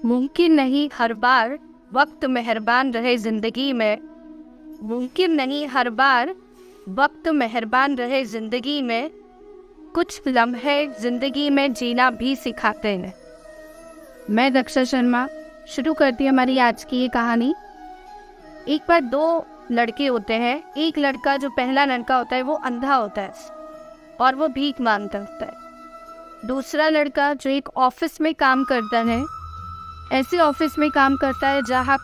मुमकिन नहीं हर बार वक्त मेहरबान रहे ज़िंदगी में। मुमकिन नहीं हर बार वक्त मेहरबान रहे ज़िंदगी में। कुछ लम्हे ज़िंदगी में जीना भी सिखाते हैं। मैं दक्षा शर्मा शुरू करती हूँ हमारी आज की ये कहानी। एक बार दो लड़के होते हैं। एक लड़का, जो पहला लड़का होता है, वो अंधा होता है और वो भीख मांगता होता है। दूसरा लड़का जो एक ऑफिस में काम करता है, ऐसे ऑफिस में काम करता है जहाँ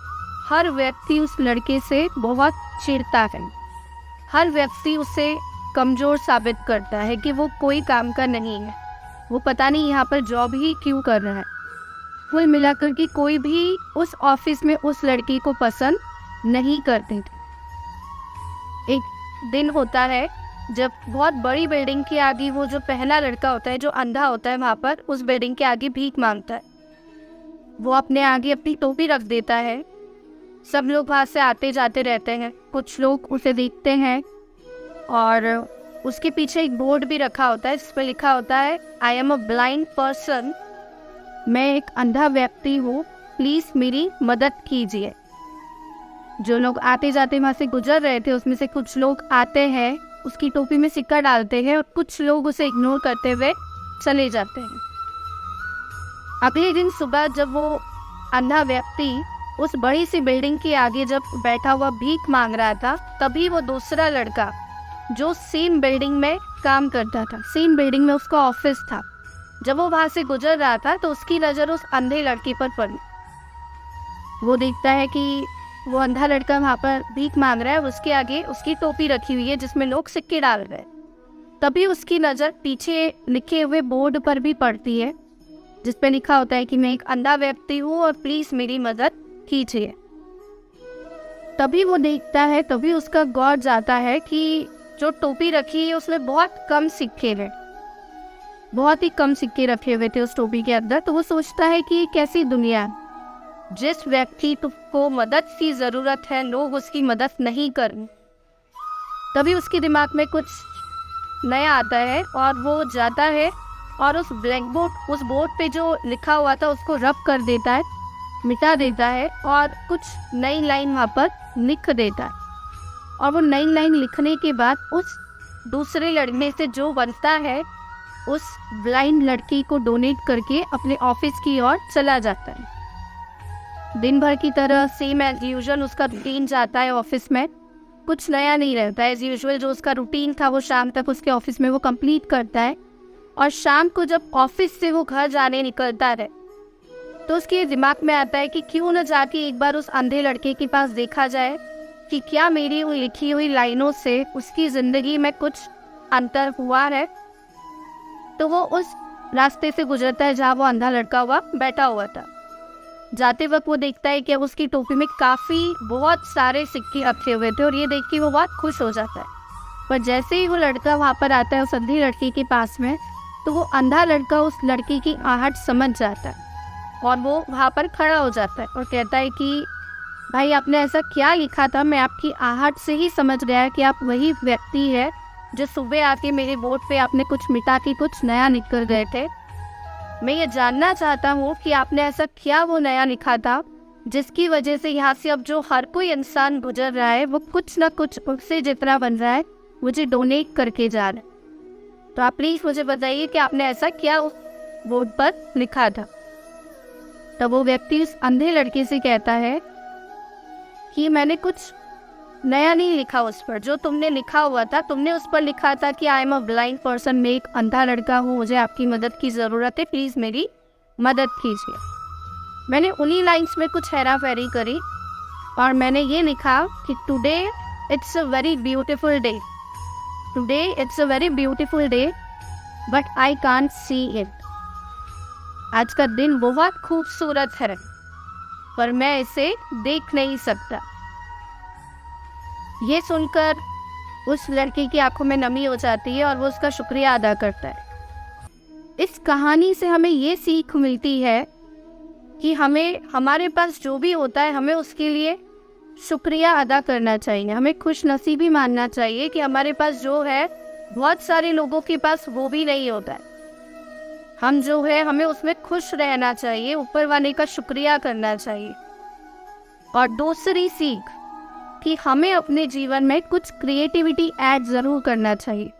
हर व्यक्ति उस लड़के से बहुत चिढ़ता है। हर व्यक्ति उसे कमज़ोर साबित करता है कि वो कोई काम का नहीं है, वो पता नहीं यहाँ पर जॉब ही क्यों कर रहा है। कुल मिलाकर के कोई भी उस ऑफिस में उस लड़की को पसंद नहीं करते थे। एक दिन होता है जब बहुत बड़ी बिल्डिंग के आगे वो जो पहला लड़का होता है, जो अंधा होता है, वहाँ पर उस बिल्डिंग के आगे भीख मांगता है। वो अपने आगे अपनी टोपी रख देता है। सब लोग वहाँ से आते जाते रहते हैं। कुछ लोग उसे देखते हैं और उसके पीछे एक बोर्ड भी रखा होता है जिस पर लिखा होता है, I am a blind person. मैं एक अंधा व्यक्ति हूँ, प्लीज़ मेरी मदद कीजिए। जो लोग आते जाते वहाँ से गुजर रहे थे, उसमें से कुछ लोग आते हैं, उसकी टोपी में सिक्का डालते हैं और कुछ लोग उसे इग्नोर करते हुए चले जाते हैं। अगले दिन सुबह जब वो अंधा व्यक्ति उस बड़ी सी बिल्डिंग के आगे जब बैठा हुआ भीख मांग रहा था, तभी वो दूसरा लड़का जो सेम बिल्डिंग में काम करता था, सेम बिल्डिंग में उसका ऑफिस था, जब वो वहाँ से गुजर रहा था तो उसकी नज़र उस अंधे लड़के पर पड़ी। वो देखता है कि वो अंधा लड़का वहाँ पर भीख मांग रहा है, उसके आगे उसकी टोपी रखी हुई है जिसमें लोग सिक्के डाल रहे हैं। तभी उसकी नज़र पीछे लिखे हुए बोर्ड पर भी पड़ती है जिस पे लिखा होता है कि मैं एक अंधा व्यक्ति हूँ और प्लीज़ मेरी मदद कीजिए। तभी वो देखता है, तभी उसका गौर जाता है कि जो टोपी रखी है उसमें बहुत कम सिक्के हैं, बहुत ही कम सिक्के रखे हुए थे उस टोपी के अंदर। तो वो सोचता है कि ये कैसी दुनिया है, जिस व्यक्ति को मदद की ज़रूरत है लोग उसकी मदद नहीं करें। तभी उसके दिमाग में कुछ नया आता है और वो जाता है और उस ब्लैक बोर्ड, उस बोर्ड पे जो लिखा हुआ था उसको रब कर देता है, मिटा देता है और कुछ नई लाइन वहाँ पर लिख देता है। और वो नई लाइन लिखने के बाद उस दूसरे लड़के से जो बनता है उस ब्लाइंड लड़की को डोनेट करके अपने ऑफिस की ओर चला जाता है। दिन भर की तरह सेम एज यूजुअल उसका रूटीन जाता है ऑफिस में, कुछ नया नहीं रहता है। एज यूजुअल जो उसका रूटीन था वो शाम तक उसके ऑफिस में वो कंप्लीट करता है। और शाम को जब ऑफिस से वो घर जाने निकलता है तो उसके दिमाग में आता है कि क्यों न जाके एक बार उस अंधे लड़के के पास देखा जाए कि क्या मेरी हुई लिखी हुई लाइनों से उसकी ज़िंदगी में कुछ अंतर हुआ है। तो वो उस रास्ते से गुजरता है जहाँ वो अंधा लड़का हुआ बैठा हुआ था। जाते वक्त वो देखता है कि उसकी टोपी में बहुत सारे सिक्के रखे हुए थे और ये देख के वो बहुत खुश हो जाता है। पर जैसे ही वो लड़का वहाँ पर आता है उस अंधी लड़की के पास में, तो वो अंधा लड़का उस लड़की की आहट समझ जाता है और वो वहाँ पर खड़ा हो जाता है और कहता है कि भाई, आपने ऐसा क्या लिखा था, मैं आपकी आहट से ही समझ गया कि आप वही व्यक्ति है जो सुबह आके मेरे बोर्ड पे आपने कुछ मिटा के कुछ नया लिख कर गए थे। मैं ये जानना चाहता हूँ कि आपने ऐसा क्या वो नया लिखा था जिसकी वजह से यहाँ से अब जो हर कोई इंसान गुजर रहा है वो कुछ ना कुछ उससे जितना बन रहा है मुझे डोनेट करके जा रहा है। तो आप प्लीज़ मुझे बताइए कि आपने ऐसा क्या उस बोर्ड पर लिखा था। तब वो व्यक्ति उस अंधे लड़के से कहता है कि मैंने कुछ नया नहीं लिखा उस पर, जो तुमने लिखा हुआ था, तुमने उस पर लिखा था कि I am a blind person, मैं एक अंधा लड़का हूँ, मुझे आपकी मदद की ज़रूरत है, प्लीज़ मेरी मदद कीजिए। मैंने उन्हीं लाइन्स में कुछ हेरा फेरी करी और मैंने ये लिखा कि today it's a very beautiful day, today it's a very beautiful day but I can't see it. आज का दिन बहुत खूबसूरत है पर मैं इसे देख नहीं सकता। ये सुनकर उस लड़के की आंखों में नमी हो जाती है और वो उसका शुक्रिया अदा करता है। इस कहानी से हमें ये सीख मिलती है कि हमें हमारे पास जो भी होता है हमें उसके लिए शुक्रिया अदा करना चाहिए। हमें खुश नसीबी मानना चाहिए कि हमारे पास जो है बहुत सारे लोगों के पास वो भी नहीं होता है। हम जो है हमें उसमें खुश रहना चाहिए, ऊपर वाले का शुक्रिया करना चाहिए। और दूसरी सीख कि हमें अपने जीवन में कुछ क्रिएटिविटी ऐड ज़रूर करना चाहिए,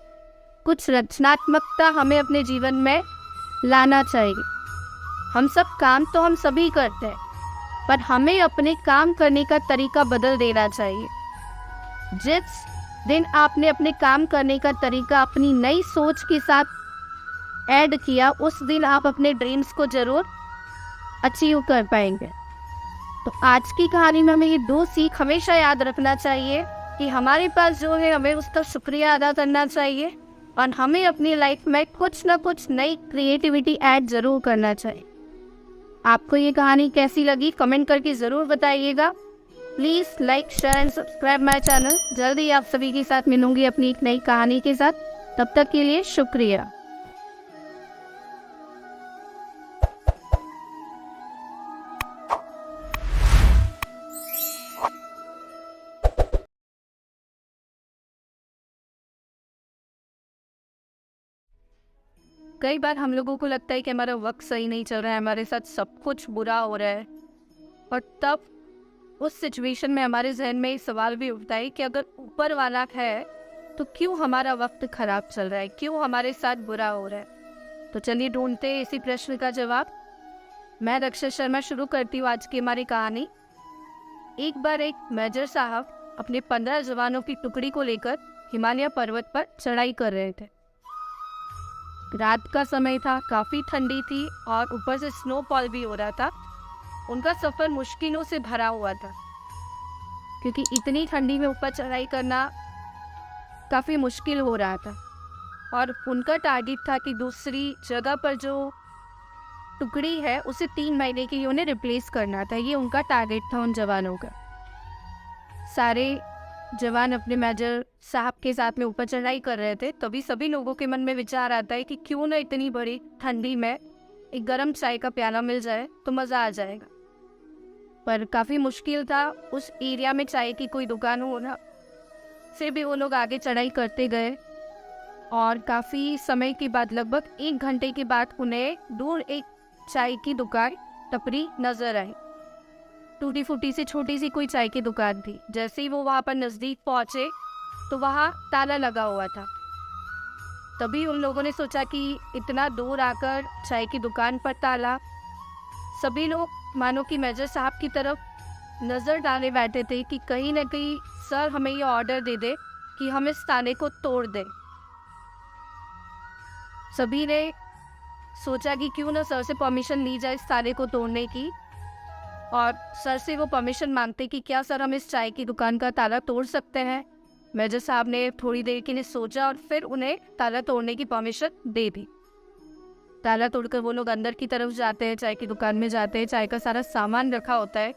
कुछ रचनात्मकता हमें अपने जीवन में लाना चाहिए। हम सब काम तो हम सभी करते हैं, पर हमें अपने काम करने का तरीका बदल देना चाहिए। जिस दिन आपने अपने काम करने का तरीका अपनी नई सोच के साथ ऐड किया, उस दिन आप अपने ड्रीम्स को ज़रूर अचीव कर पाएंगे। तो आज की कहानी में हमें ये 2 सीख हमेशा याद रखना चाहिए कि हमारे पास जो है हमें उसका शुक्रिया अदा करना चाहिए, और हमें अपनी लाइफ में कुछ ना कुछ नई क्रिएटिविटी ऐड ज़रूर करना चाहिए। आपको ये कहानी कैसी लगी कमेंट करके ज़रूर बताइएगा। Please like, share and subscribe my channel. जल्दी आप सभी के साथ मिलूंगी अपनी एक नई कहानी के साथ। तब तक के लिए शुक्रिया। कई बार हम लोगों को लगता है कि हमारा वक्त सही नहीं चल रहा है, हमारे साथ सब कुछ बुरा हो रहा है, और तब उस सिचुएशन में हमारे जहन में एक सवाल भी उठता है कि अगर ऊपर वाला है तो क्यों हमारा वक्त खराब चल रहा है, क्यों हमारे साथ बुरा हो रहा है। तो चलिए ढूंढते हैं इसी प्रश्न का जवाब। मैं रक्षा शर्मा शुरू करती हूँ आज की हमारी कहानी। एक बार एक मेजर साहब अपने 15 जवानों की टुकड़ी को लेकर हिमालय पर्वत पर चढ़ाई कर रहे थे। रात का समय था, काफ़ी ठंडी थी और ऊपर से स्नोफॉल भी हो रहा था। उनका सफ़र मुश्किलों से भरा हुआ था, क्योंकि इतनी ठंडी में ऊपर चढ़ाई करना काफ़ी मुश्किल हो रहा था। और उनका टारगेट था कि दूसरी जगह पर जो टुकड़ी है उसे 3 महीने के लिए उन्हें रिप्लेस करना था। ये उनका टारगेट था उन जवानों का। सारे जवान अपने मेजर साहब के साथ में ऊपर चढ़ाई कर रहे थे। तभी सभी लोगों के मन में विचार आता है कि क्यों ना इतनी बड़ी ठंडी में एक गर्म चाय का प्याला मिल जाए तो मज़ा आ जाएगा। पर काफ़ी मुश्किल था उस एरिया में चाय की कोई दुकान होना। फिर भी वो लोग आगे चढ़ाई करते गए, और काफ़ी समय के बाद, लगभग 1 घंटे के बाद, उन्हें दूर एक चाय की दुकान, टपरी नज़र आई। टूटी फूटी सी छोटी सी कोई चाय की दुकान थी। जैसे ही वो वहाँ पर नज़दीक पहुँचे तो वहाँ ताला लगा हुआ था। तभी उन लोगों ने सोचा कि इतना दूर आकर चाय की दुकान पर ताला। सभी लोग मानो कि मेजर साहब की तरफ नज़र डाले बैठे थे कि कहीं ना कहीं सर हमें ये ऑर्डर दे दे कि हम इस ताले को तोड़ दें। सभी ने सोचा कि क्यों ना सर से परमिशन ली जाए इस ताले को तोड़ने की, और सर से वो परमिशन मांगते कि क्या सर हम इस चाय की दुकान का ताला तोड़ सकते हैं। मेजर साहब ने थोड़ी देर के लिए सोचा और फिर उन्हें ताला तोड़ने की परमिशन दे दी। ताला तोड़कर वो लोग अंदर की तरफ जाते हैं, चाय की दुकान में जाते हैं। चाय का सारा सामान रखा होता है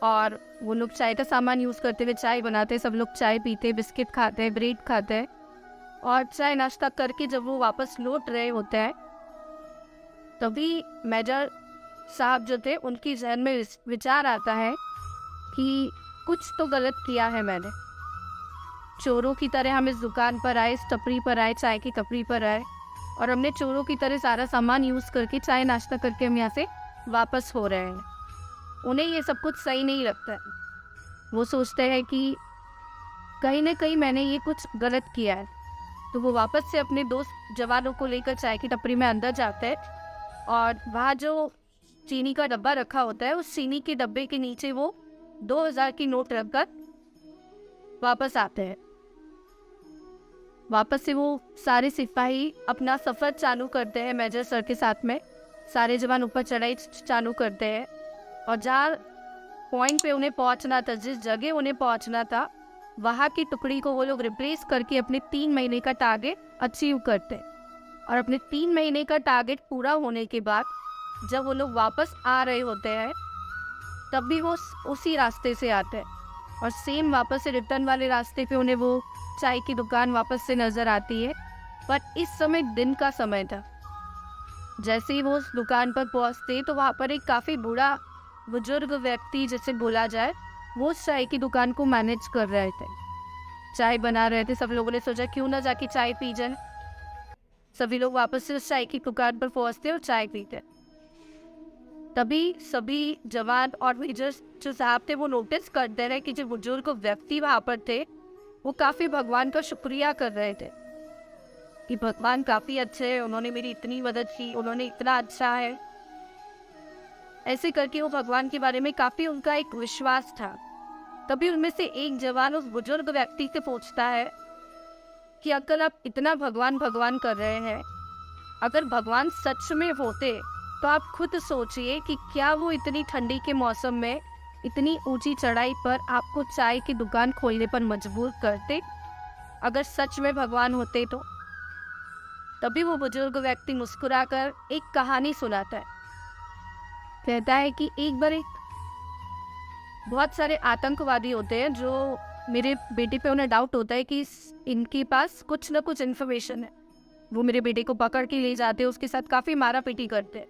और वो लोग चाय का सामान यूज़ करते हुए चाय बनाते हैं। सब लोग चाय पीते, बिस्किट खाते हैं, ब्रेड खाते हैं, और चाय नाश्ता करके जब वो वापस लौट रहे होते हैं तभी मेजर साहब जो थे उनकी जहन में विचार आता है कि कुछ तो गलत किया है मैंने। चोरों की तरह हम इस दुकान पर आए, इस टपरी पर आए, चाय की टपरी पर आए, और हमने चोरों की तरह सारा सामान यूज़ करके चाय नाश्ता करके हम यहाँ से वापस हो रहे हैं। उन्हें ये सब कुछ सही नहीं लगता है। वो सोचते हैं कि कहीं ना कहीं मैंने ये कुछ गलत किया है। तो वो वापस से अपने दोस्त जवानों को लेकर चाय की टपरी में अंदर जाते हैं, और वहाँ जो चीनी का डब्बा रखा होता है उस चीनी के डब्बे के नीचे वो 2000 की नोट रखकर वापस आते हैं। वापस से वो सारे सिपाही अपना सफ़र चालू करते हैं मेजर सर के साथ में। सारे जवान ऊपर चढ़ाई चालू करते हैं, और जहाँ पॉइंट पे उन्हें पहुंचना था, जिस जगह उन्हें पहुंचना था, वहाँ की टुकड़ी को वो लोग रिप्लेस करके अपने 3 महीने का टारगेट अचीव करते हैं। और अपने 3 महीने का टारगेट पूरा होने के बाद जब वो लोग वापस आ रहे होते हैं तब भी वो उसी रास्ते से आते हैं, और सेम वापस से रिटर्न वाले रास्ते पे उन्हें वो चाय की दुकान वापस से नज़र आती है। पर इस समय दिन का समय था। जैसे ही वो उस दुकान पर पहुंचते तो वहाँ पर एक काफ़ी बूढ़ा बुजुर्ग व्यक्ति, जिसे बोला जाए, वो उस चाय की दुकान को मैनेज कर रहे थे, चाय बना रहे थे। सब लोगों ने सोचा क्यों ना जाके चाय पी जाए। सभी लोग वापस से उस चाय की दुकान पर पहुंचते और चाय पीते। तभी सभी जवान और मेजर्स जो साहब थे वो नोटिस करते रहे कि जो बुजुर्ग व्यक्ति वहाँ पर थे वो काफ़ी भगवान का शुक्रिया कर रहे थे कि भगवान काफ़ी अच्छे हैं, उन्होंने मेरी इतनी मदद की, उन्होंने इतना अच्छा है। ऐसे करके वो भगवान के बारे में काफ़ी उनका एक विश्वास था। तभी उनमें से एक जवान उस बुजुर्ग व्यक्ति से पूछता है कि अगर आप इतना भगवान भगवान कर रहे हैं, अगर भगवान सच में होते तो आप खुद सोचिए कि क्या वो इतनी ठंडी के मौसम में इतनी ऊंची चढ़ाई पर आपको चाय की दुकान खोलने पर मजबूर करते, अगर सच में भगवान होते तो। तभी वो बुजुर्ग व्यक्ति मुस्कुराकर एक कहानी सुनाता है। कहता है कि एक बार एक बहुत सारे आतंकवादी होते हैं जो मेरे बेटे पे उन्हें डाउट होता है कि इनके पास कुछ ना कुछ इन्फॉर्मेशन है। वो मेरे बेटे को पकड़ के ले जाते हैं, उसके साथ काफ़ी मारा पीटी करते हैं।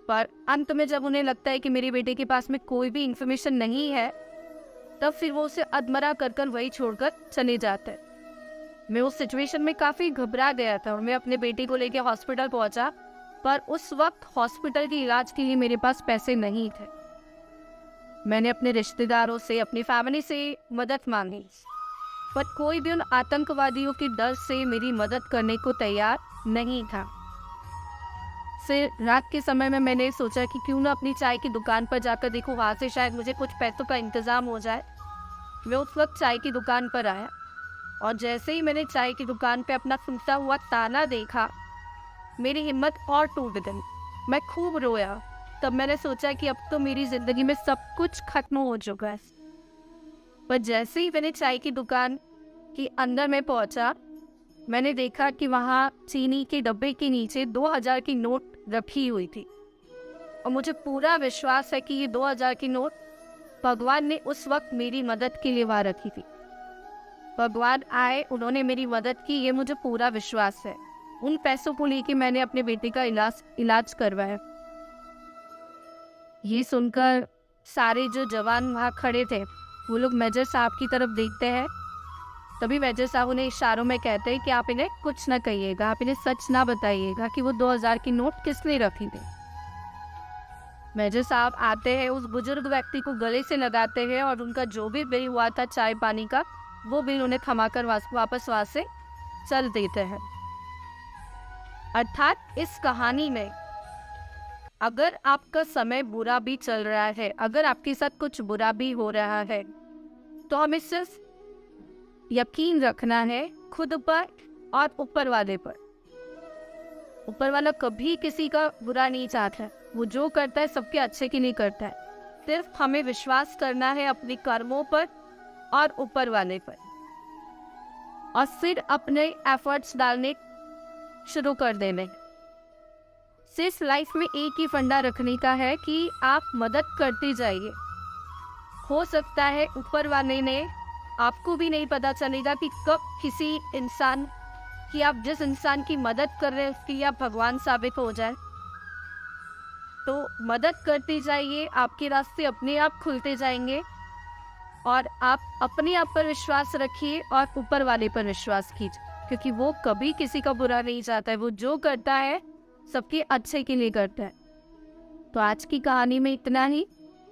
पर अंत में जब उन्हें लगता है कि मेरे बेटे के पास में कोई भी इन्फॉर्मेशन नहीं है, तब फिर वो उसे अधमरा कर वही छोड़कर चले जाते हैं। मैं उस सिचुएशन में काफ़ी घबरा गया था और मैं अपने बेटे को लेकर हॉस्पिटल पहुंचा, पर उस वक्त हॉस्पिटल के इलाज के लिए मेरे पास पैसे नहीं थे। मैंने अपने रिश्तेदारों से, अपनी फैमिली से मदद मांगी, पर कोई भी उन आतंकवादियों के डर से मेरी मदद करने को तैयार नहीं था। फिर रात के समय में मैंने सोचा कि क्यों ना अपनी चाय की दुकान पर जाकर देखूं, वहाँ से शायद मुझे कुछ पैसों का इंतज़ाम हो जाए। मैं उस वक्त चाय की दुकान पर आया और जैसे ही मैंने चाय की दुकान पे अपना टूटा हुआ ताला देखा, मेरी हिम्मत और टूट गई। मैं खूब रोया। तब मैंने सोचा कि अब तो मेरी ज़िंदगी में सब कुछ खत्म हो चुका है। पर जैसे ही मैंने चाय की दुकान के अंदर में पहुंचा, मैंने देखा कि वहाँ चीनी के डब्बे के नीचे 2000 की नोट रखी हुई थी और मुझे पूरा विश्वास है कि ये 2000 की नोट भगवान ने उस वक्त मेरी मदद के लिए वहाँ रखी थी। भगवान आए, उन्होंने मेरी मदद की, ये मुझे पूरा विश्वास है। उन पैसों को लेके मैंने अपने बेटे का इलाज करवाया। ये सुनकर सारे जो जवान वहाँ खड़े थे वो लोग मेजर साहब की तरफ देखते हैं। तभी मेजर साहब उन्हें इशारों में कहते हैं कि आप इन्हें कुछ ना कहिएगा, आप इन्हें सच ना बताइएगा कि वो 2000 की नोट किसने रखी थी। मेजर साहब आते हैं, उस बुजुर्ग व्यक्ति को गले से लगाते हैं और उनका जो भी बिल हुआ था चाय पानी का, वो बिल उन्हें थमाकर वापस वहाँ से चल देते हैं। अर्थात इस कहानी में अगर आपका समय बुरा भी चल रहा है, अगर आपके साथ कुछ बुरा भी हो रहा है, तो हमें सिर्फ यकीन रखना है खुद पर और ऊपर वाले पर। ऊपर वाला कभी किसी का बुरा नहीं चाहता है, वो जो करता है सबके अच्छे के लिए करता है। सिर्फ हमें विश्वास करना है अपने कर्मों पर और ऊपर वाले पर, और फिर अपने एफर्ट्स डालने शुरू कर देने। सिर्फ लाइफ में एक ही फंडा रखने का है कि आप मदद करते जाइए। हो सकता है ऊपर वाले ने, आपको भी नहीं पता चलेगा कि कब किसी इंसान की, आप जिस इंसान की मदद कर रहे हैं उसके लिए आप भगवान साबित हो जाए। तो मदद करते जाइए, आपके रास्ते अपने आप खुलते जाएंगे और आप अपने आप पर विश्वास रखिए और ऊपर वाले पर विश्वास कीजिए, क्योंकि वो कभी किसी का बुरा नहीं चाहता है। वो जो करता है सबके अच्छे के लिए करता है। तो आज की कहानी में इतना ही।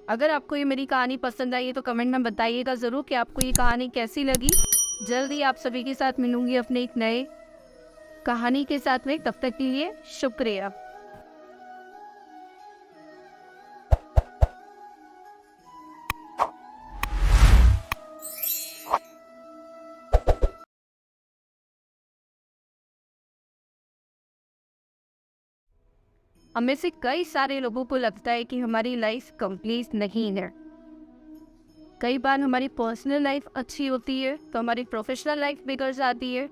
अगर आपको ये मेरी कहानी पसंद आई है तो कमेंट में बताइएगा ज़रूर कि आपको ये कहानी कैसी लगी। जल्दी आप सभी के साथ मिलूंगी अपने एक नए कहानी के साथ में। तब तक के लिए शुक्रिया। हमें से कई सारे लोगों को लगता है कि हमारी लाइफ कंप्लीट नहीं है। कई बार हमारी पर्सनल लाइफ अच्छी होती है तो हमारी प्रोफेशनल लाइफ बिगड़ जाती है,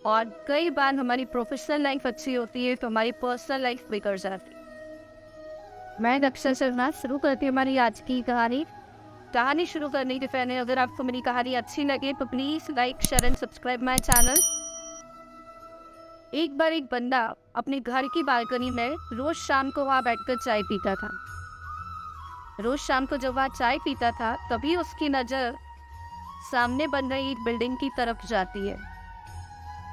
और कई बार हमारी प्रोफेशनल लाइफ अच्छी होती है तो हमारी पर्सनल लाइफ बिगड़ जाती है। मैं दक्षा शर्मा शुरू करती हूँ हमारी आज की कहानी शुरू करने के पहले अगर आपको मेरी कहानी अच्छी लगे तो please like, share and subscribe my channel. एक बार एक बंदा अपने घर की बालकनी में रोज शाम को वहाँ बैठकर चाय पीता था। रोज शाम को जब वह चाय पीता था तभी उसकी नज़र सामने बन रही एक बिल्डिंग की तरफ जाती है।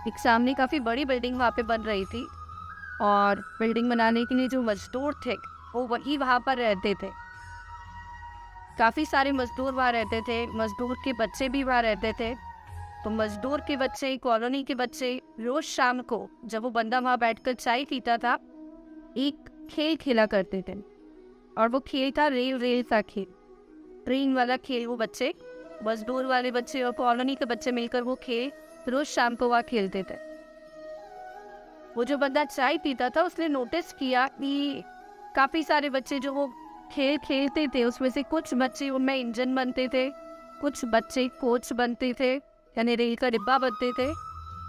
एक सामने काफ़ी बड़ी बिल्डिंग वहाँ पे बन रही थी और बिल्डिंग बनाने के लिए जो मजदूर थे वो वही वहाँ पर रहते थे। काफ़ी सारे मजदूर वहाँ रहते थे, मजदूर के बच्चे भी वहाँ रहते थे। तो मजदूर के बच्चे, कॉलोनी के बच्चे रोज़ शाम को जब वो बंदा वहाँ बैठकर चाय पीता था, एक खेल खेला करते थे और वो खेल था रेल का खेल, ट्रेन वाला खेल। वो बच्चे, मजदूर वाले बच्चे और कॉलोनी के बच्चे मिलकर वो खेल रोज शाम को वहाँ खेलते थे। वो जो बंदा चाय पीता था उसने नोटिस किया कि काफ़ी सारे बच्चे जो वो खेल खेलते थे उसमें से कुछ बच्चे उनमें इंजन बनते थे, कुछ बच्चे कोच बनते थे यानी रेल का डिब्बा बनते थे,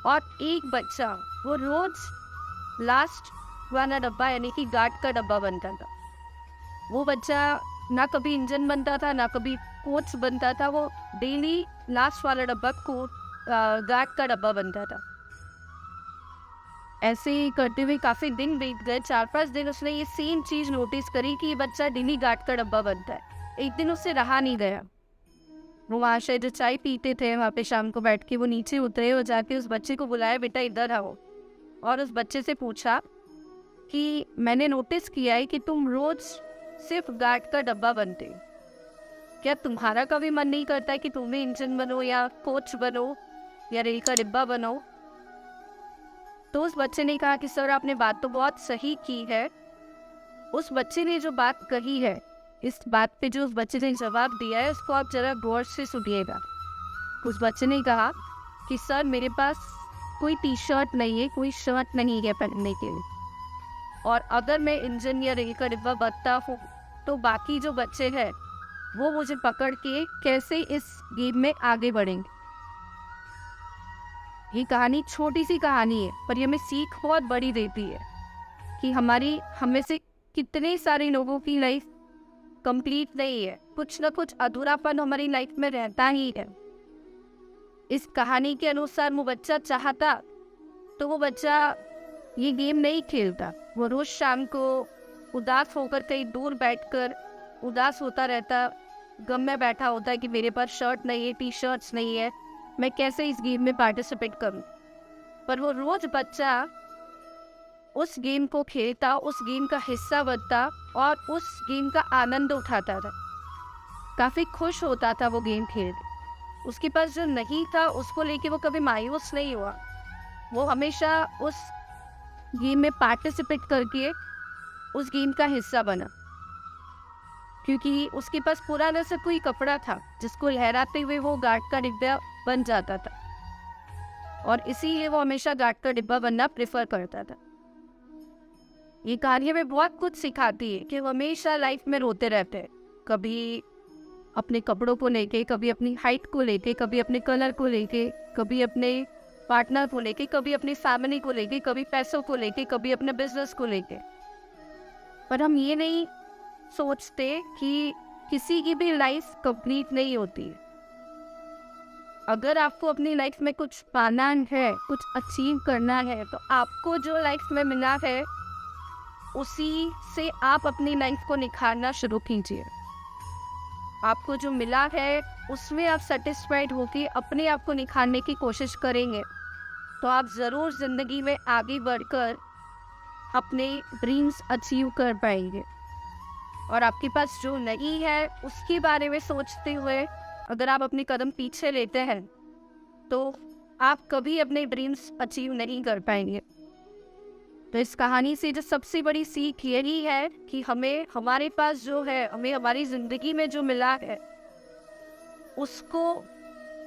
और एक बच्चा वो रोज लास्ट वाला डब्बा यानी कि गार्ड का डब्बा बनता था। वो बच्चा ना कभी इंजन बनता था ना कभी कोच बनता था, वो डेली लास्ट वाला डब्बा गार्ड का डब्बा बनता था। ऐसे ही करते हुए काफ़ी दिन बीत गए, 4-5 दिन उसने ये सेम चीज़ नोटिस करी कि ये बच्चा डेली गार्ड का डब्बा बनता है। एक दिन उससे रहा नहीं गया, वो वहाँ से जो चाय पीते थे वहाँ पे शाम को बैठ के वो नीचे उतरे और जाके उस बच्चे को बुलाया, बेटा इधर आओ, और उस बच्चे से पूछा कि मैंने नोटिस किया है कि तुम रोज़ सिर्फ गार्ड का डब्बा बनते हो, क्या तुम्हारा कभी मन नहीं करता है कि तुम भी इंजन बनो या कोच बनो या रेल का डिब्बा बनो? तो उस बच्चे ने कहा कि सर आपने बात तो बहुत सही की है। उस बच्चे ने जो बात कही है, इस बात पे जो उस बच्चे ने जवाब दिया है उसको आप जरा गौर से सुनिएगा। उस बच्चे ने कहा कि सर मेरे पास कोई टी शर्ट नहीं है, कोई शर्ट नहीं है पहनने के लिए, और अगर मैं इंजन या रेल का डिब्बा बनता हूँ तो बाकी जो बच्चे हैं वो मुझे पकड़ के कैसे इस गेम में आगे बढ़ेंगे। ये कहानी छोटी सी कहानी है पर ये हमें सीख बहुत बड़ी देती है कि हमें से कितने सारे लोगों की लाइफ कंप्लीट नहीं है, कुछ ना कुछ अधूरापन हमारी लाइफ में रहता ही है। इस कहानी के अनुसार वो बच्चा चाहता तो वो बच्चा ये गेम नहीं खेलता, वो रोज शाम को उदास होकर कहीं दूर बैठकर उदास होता रहता, गम में बैठा होता है कि मेरे पास शर्ट नहीं है, टी शर्ट्स नहीं है, मैं कैसे इस गेम में पार्टिसिपेट करूं। पर वो रोज बच्चा उस गेम को खेलता, उस गेम का हिस्सा बनता और उस गेम का आनंद उठाता था, काफ़ी खुश होता था वो गेम खेल। उसके पास जो नहीं था उसको लेके वो कभी मायूस नहीं हुआ, वो हमेशा उस गेम में पार्टिसिपेट करके उस गेम का हिस्सा बना, क्योंकि उसके पास पुराना सा कोई कपड़ा था जिसको लहराते हुए वो गार्ड का डिब्बा बन जाता था, और इसीलिए वो हमेशा गार्ड का डिब्बा बनना प्रेफर करता था। ये कहानी हमें बहुत कुछ सिखाती है कि हमेशा लाइफ में रोते रहते हैं, कभी अपने कपड़ों को लेके, कभी अपनी हाइट को लेके, कभी अपने कलर को लेके, कभी अपने पार्टनर को लेके, कभी अपनी फैमिली को लेके, कभी पैसों को लेके, कभी अपने बिजनेस को लेके। पर हम ये नहीं सोचते कि किसी की भी लाइफ कंप्लीट नहीं होती है। अगर आपको अपनी लाइफ में कुछ पाना है, कुछ अचीव करना है, तो आपको जो लाइफ में मिला है उसी से आप अपनी लाइफ को निखारना शुरू कीजिए। आपको जो मिला है उसमें आप सेटिस्फाइड होकर अपने आप को निखारने की कोशिश करेंगे तो आप ज़रूर ज़िंदगी में आगे बढ़कर अपने ड्रीम्स अचीव कर पाएंगे। और आपके पास जो नहीं है उसके बारे में सोचते हुए अगर आप अपने कदम पीछे लेते हैं तो आप कभी अपने ड्रीम्स अचीव नहीं कर पाएंगे। तो इस कहानी से जो सबसे बड़ी सीख यही है कि हमें हमारे पास जो है, हमें हमारी ज़िंदगी में जो मिला है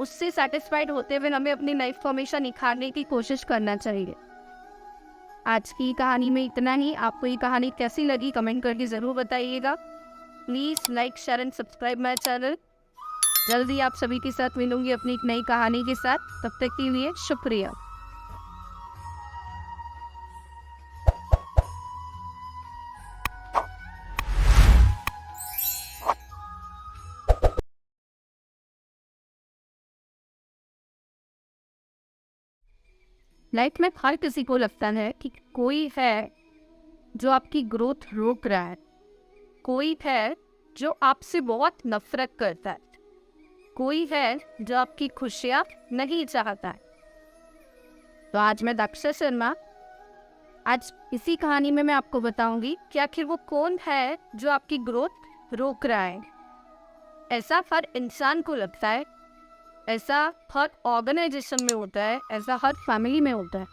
उससे सेटिस्फाइड होते हुए हमें अपनी लाइफ को हमेशा निखारने की कोशिश करना चाहिए। आज की कहानी में इतना ही। आपको ये कहानी कैसी लगी कमेंट करके ज़रूर बताइएगा। Please like, share and subscribe my channel. जल्दी आप सभी के साथ मिलूंगी अपनी एक नई कहानी के साथ। तब तक के लिए शुक्रिया। लाइफ में हर किसी को लगता है कि कोई है जो आपकी ग्रोथ रोक रहा है, कोई है जो आपसे बहुत नफरत करता है, कोई है जो आपकी खुशियाँ नहीं चाहता है। तो आज मैं दक्षा शर्मा, आज इसी कहानी में मैं आपको बताऊंगी कि आखिर वो कौन है जो आपकी ग्रोथ रोक रहा है। ऐसा हर इंसान को लगता है, ऐसा हर ऑर्गेनाइजेशन में होता है, ऐसा हर फैमिली में होता है।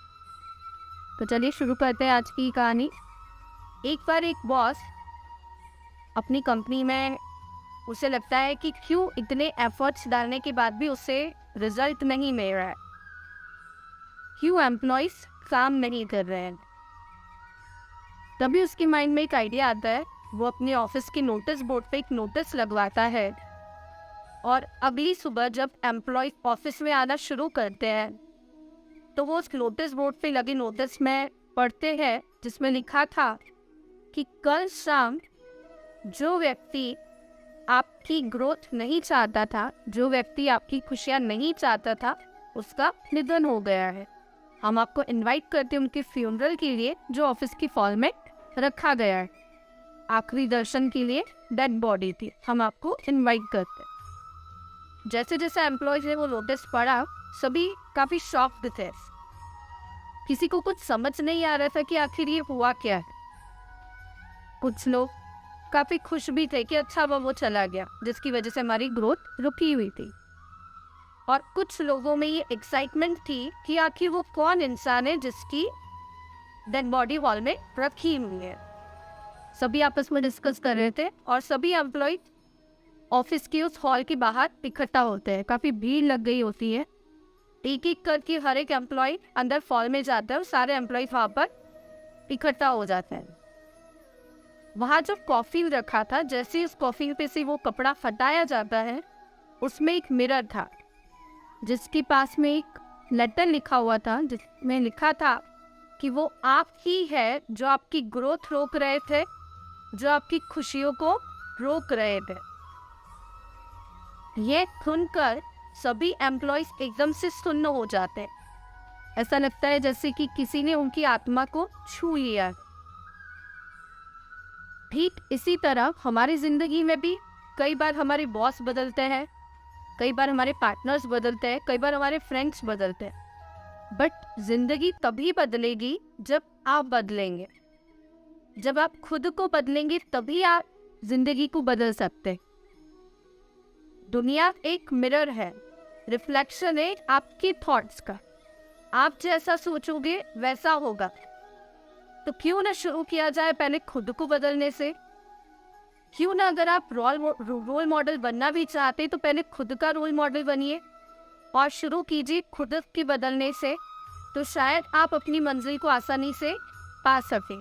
तो चलिए शुरू करते हैं आज की कहानी। एक बार एक बॉस अपनी कंपनी में, उसे लगता है कि क्यों इतने एफर्ट्स डालने के बाद भी उसे रिजल्ट नहीं मिल रहा है, क्यों एम्प्लॉयज काम नहीं कर रहे हैं। तभी उसके माइंड में एक आइडिया आता है। वो अपने ऑफिस के नोटिस बोर्ड पे एक नोटिस लगवाता है और अगली सुबह जब एम्प्लॉय ऑफिस में आना शुरू करते हैं तो वो उस नोटिस बोर्ड पे लगे नोटिस में पढ़ते हैं, जिसमें लिखा था कि कल शाम जो व्यक्ति आपकी ग्रोथ नहीं चाहता था, जो व्यक्ति आपकी खुशियाँ नहीं चाहता था, उसका निधन हो गया है। हम आपको इनवाइट करते हैं उनके फ्यूनरल के लिए, जो ऑफिस की हॉल में रखा गया है। आखिरी दर्शन के लिए डेड बॉडी थी, हम आपको इनवाइट करते हैं। जैसे जैसे एम्प्लॉयज ने वो नोटिस पढ़ा, सभी काफ़ी शॉक्ड थे। किसी को कुछ समझ नहीं आ रहा था कि आखिर ये हुआ क्या है। कुछ लोग काफ़ी खुश भी थे कि अच्छा वो चला गया, जिसकी वजह से हमारी ग्रोथ रुकी हुई थी। और कुछ लोगों में ये एक्साइटमेंट थी कि आखिर वो कौन इंसान है जिसकी डेड बॉडी हॉल में रखी हुई है। सभी आपस में डिस्कस कर रहे थे और सभी एम्प्लॉय ऑफिस के उस हॉल के बाहर इकट्ठा होते हैं। काफ़ी भीड़ लग गई होती है। एक एक करके हर एक एम्प्लॉय अंदर हॉल में जाता है और सारे एम्प्लॉय वहाँ पर इकट्ठा हो जाते हैं। वहाँ जो कॉफी रखा था, जैसे उस कॉफी पे से वो कपड़ा हटाया जाता है, उसमें एक मिरर था जिसके पास में एक लेटर लिखा हुआ था, जिसमें लिखा था कि वो आप ही है जो आपकी ग्रोथ रोक रहे थे, जो आपकी खुशियों को रोक रहे थे। ये सुनकर सभी एम्प्लॉयज एकदम से सुन्न हो जाते हैं। ऐसा लगता है जैसे कि किसी ने उनकी आत्मा को छू लिया। ठीक इसी तरह हमारी जिंदगी में भी कई बार हमारे बॉस बदलते हैं, कई बार हमारे पार्टनर्स बदलते हैं, कई बार हमारे फ्रेंड्स बदलते हैं। बट जिंदगी तभी बदलेगी जब आप बदलेंगे। जब आप खुद को बदलेंगे तभी आप जिंदगी को बदल सकते। दुनिया एक मिरर है, रिफ्लेक्शन है आपके थॉट्स का। आप जैसा सोचोगे वैसा होगा। तो क्यों ना शुरू किया जाए पहले खुद को बदलने से। क्यों ना, अगर आप रोल मॉडल बनना भी चाहते तो पहले खुद का रोल मॉडल बनिए और शुरू कीजिए खुद के बदलने से। तो शायद आप अपनी मंजिल को आसानी से पा सकें।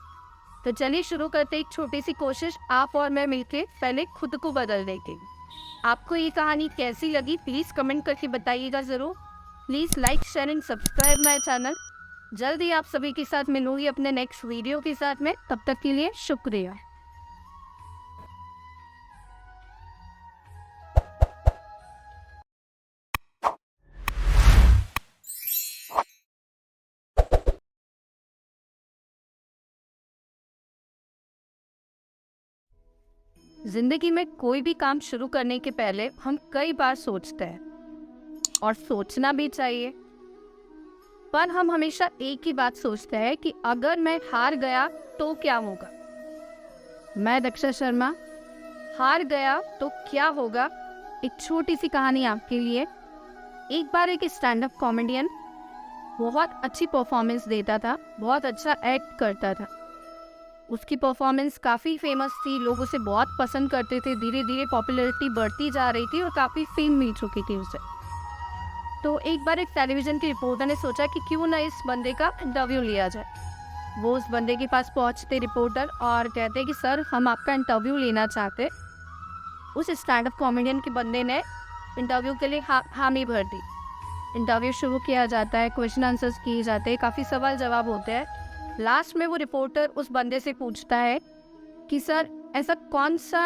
तो चलिए शुरू करते एक छोटी सी कोशिश, आप और मैं मिलके पहले खुद को बदलने की। आपको ये कहानी कैसी लगी प्लीज़ कमेंट करके बताइएगा ज़रूर। Please like, share and subscribe my channel. जल्दी आप सभी के साथ मिलूंगी अपने नेक्स्ट वीडियो के साथ में। तब तक के लिए शुक्रिया। जिंदगी में कोई भी काम शुरू करने के पहले हम कई बार सोचते हैं और सोचना भी चाहिए, पर हम हमेशा एक ही बात सोचते हैं कि अगर मैं हार गया तो क्या होगा। मैं दक्षा शर्मा, हार गया तो क्या होगा, एक छोटी सी कहानी आपके लिए। एक बार एक स्टैंड अप कॉमेडियन बहुत अच्छी परफॉर्मेंस देता था, बहुत अच्छा एक्ट करता था। उसकी परफॉर्मेंस काफ़ी फेमस थी, लोग उसे बहुत पसंद करते थे। धीरे धीरे पॉपुलैरिटी बढ़ती जा रही थी और काफ़ी फेम मिल चुकी थी उसे। तो एक बार एक टेलीविज़न के रिपोर्टर ने सोचा कि क्यों ना इस बंदे का इंटरव्यू लिया जाए। वो उस बंदे के पास पहुंचते रिपोर्टर और कहते कि सर हम आपका इंटरव्यू लेना चाहते। उस स्टैंड अप कॉमेडियन के बंदे ने इंटरव्यू के लिए हामी भर दी। इंटरव्यू शुरू किया जाता है, क्वेश्चन आंसर्स किए जाते हैं, काफ़ी सवाल जवाब होते हैं। लास्ट में वो रिपोर्टर उस बंदे से पूछता है कि सर ऐसा कौन सा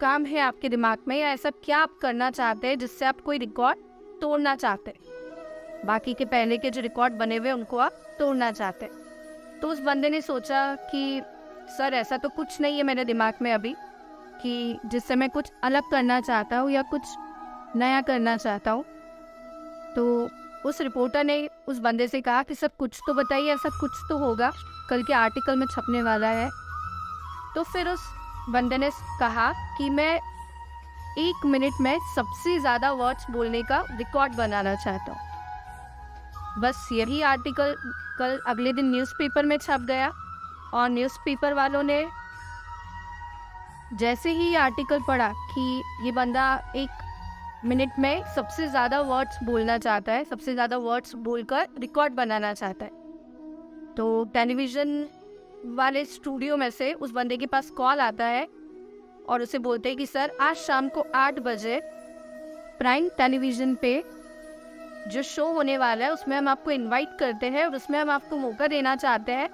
काम है आपके दिमाग में, या ऐसा क्या आप करना चाहते हैं जिससे आप कोई रिकॉर्ड तोड़ना चाहते हैं, बाकी के पहले के जो रिकॉर्ड बने हुए उनको आप तोड़ना चाहते हैं। तो उस बंदे ने सोचा कि सर ऐसा तो कुछ नहीं है मेरे दिमाग में अभी कि जिससे मैं कुछ अलग करना चाहता हूँ या कुछ नया करना चाहता हूँ। तो उस रिपोर्टर ने उस बंदे से कहा कि सर कुछ तो बताइए, ऐसा कुछ तो होगा, कल के आर्टिकल में छपने वाला है। तो फिर उस बंदे ने कहा कि मैं 1 मिनट में सबसे ज़्यादा वर्ड्स बोलने का रिकॉर्ड बनाना चाहता हूँ। बस यही आर्टिकल कल अगले दिन न्यूज़पेपर में छप गया और न्यूज़पेपर वालों ने जैसे ही आर्टिकल पढ़ा कि ये बंदा 1 मिनट में सबसे ज़्यादा वर्ड्स बोलना चाहता है, सबसे ज़्यादा वर्ड्स बोलकर रिकॉर्ड बनाना चाहता है, तो टेलीविज़न वाले स्टूडियो में से उस बंदे के पास कॉल आता है और उसे बोलते हैं कि सर आज शाम को 8 बजे प्राइम टेलीविज़न पे जो शो होने वाला है उसमें हम आपको इनवाइट करते हैं और उसमें हम आपको मौका देना चाहते हैं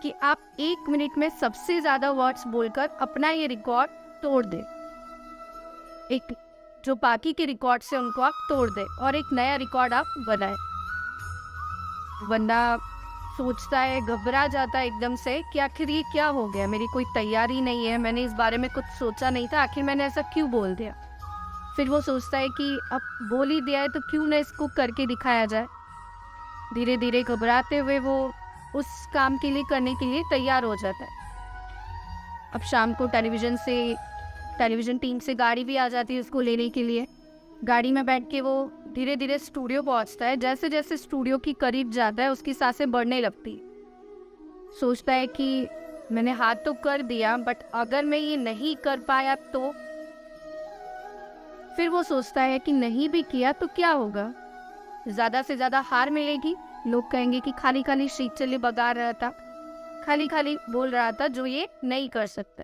कि आप 1 मिनट में सबसे ज़्यादा वर्ड्स बोलकर अपना ये रिकॉर्ड तोड़ दें, एक जो बाकी के रिकॉर्ड से उनको आप तोड़ दें और एक नया रिकॉर्ड आप बनाएं। बंदा सोचता है, घबरा जाता है एकदम से कि आखिर ये क्या हो गया, मेरी कोई तैयारी नहीं है, मैंने इस बारे में कुछ सोचा नहीं था, आखिर मैंने ऐसा क्यों बोल दिया। फिर वो सोचता है कि अब बोल ही दिया है तो क्यों ना इसको करके दिखाया जाए। धीरे धीरे घबराते हुए वो उस काम के लिए करने के लिए तैयार हो जाता है। अब शाम को टेलीविज़न टीम से गाड़ी भी आ जाती है उसको लेने के लिए। गाड़ी में बैठ के वो धीरे धीरे स्टूडियो पहुंचता है। जैसे जैसे स्टूडियो की करीब जाता है उसकी सांसें बढ़ने लगती। सोचता है कि मैंने हाथ तो कर दिया, बट अगर मैं ये नहीं कर पाया तो। फिर वो सोचता है कि नहीं भी किया तो क्या होगा, ज़्यादा से ज़्यादा हार मिलेगी, लोग कहेंगे कि खाली खाली शीख चले बगा रहा था, खाली खाली बोल रहा था जो ये नहीं कर सकता।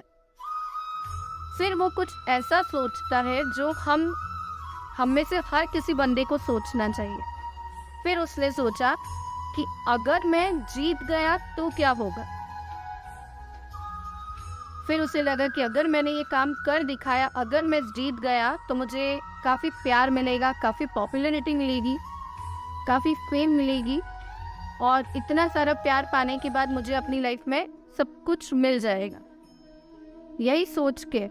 फिर वो कुछ ऐसा सोचता है जो हम में से हर किसी बंदे को सोचना चाहिए। फिर उसने सोचा कि अगर मैं जीत गया तो क्या होगा। फिर उसे लगा कि अगर मैंने ये काम कर दिखाया, अगर मैं जीत गया तो मुझे काफ़ी प्यार मिलेगा, काफ़ी पॉपुलैरिटी मिलेगी, काफ़ी फेम मिलेगी और इतना सारा प्यार पाने के बाद मुझे अपनी लाइफ में सब कुछ मिल जाएगा। यही सोच के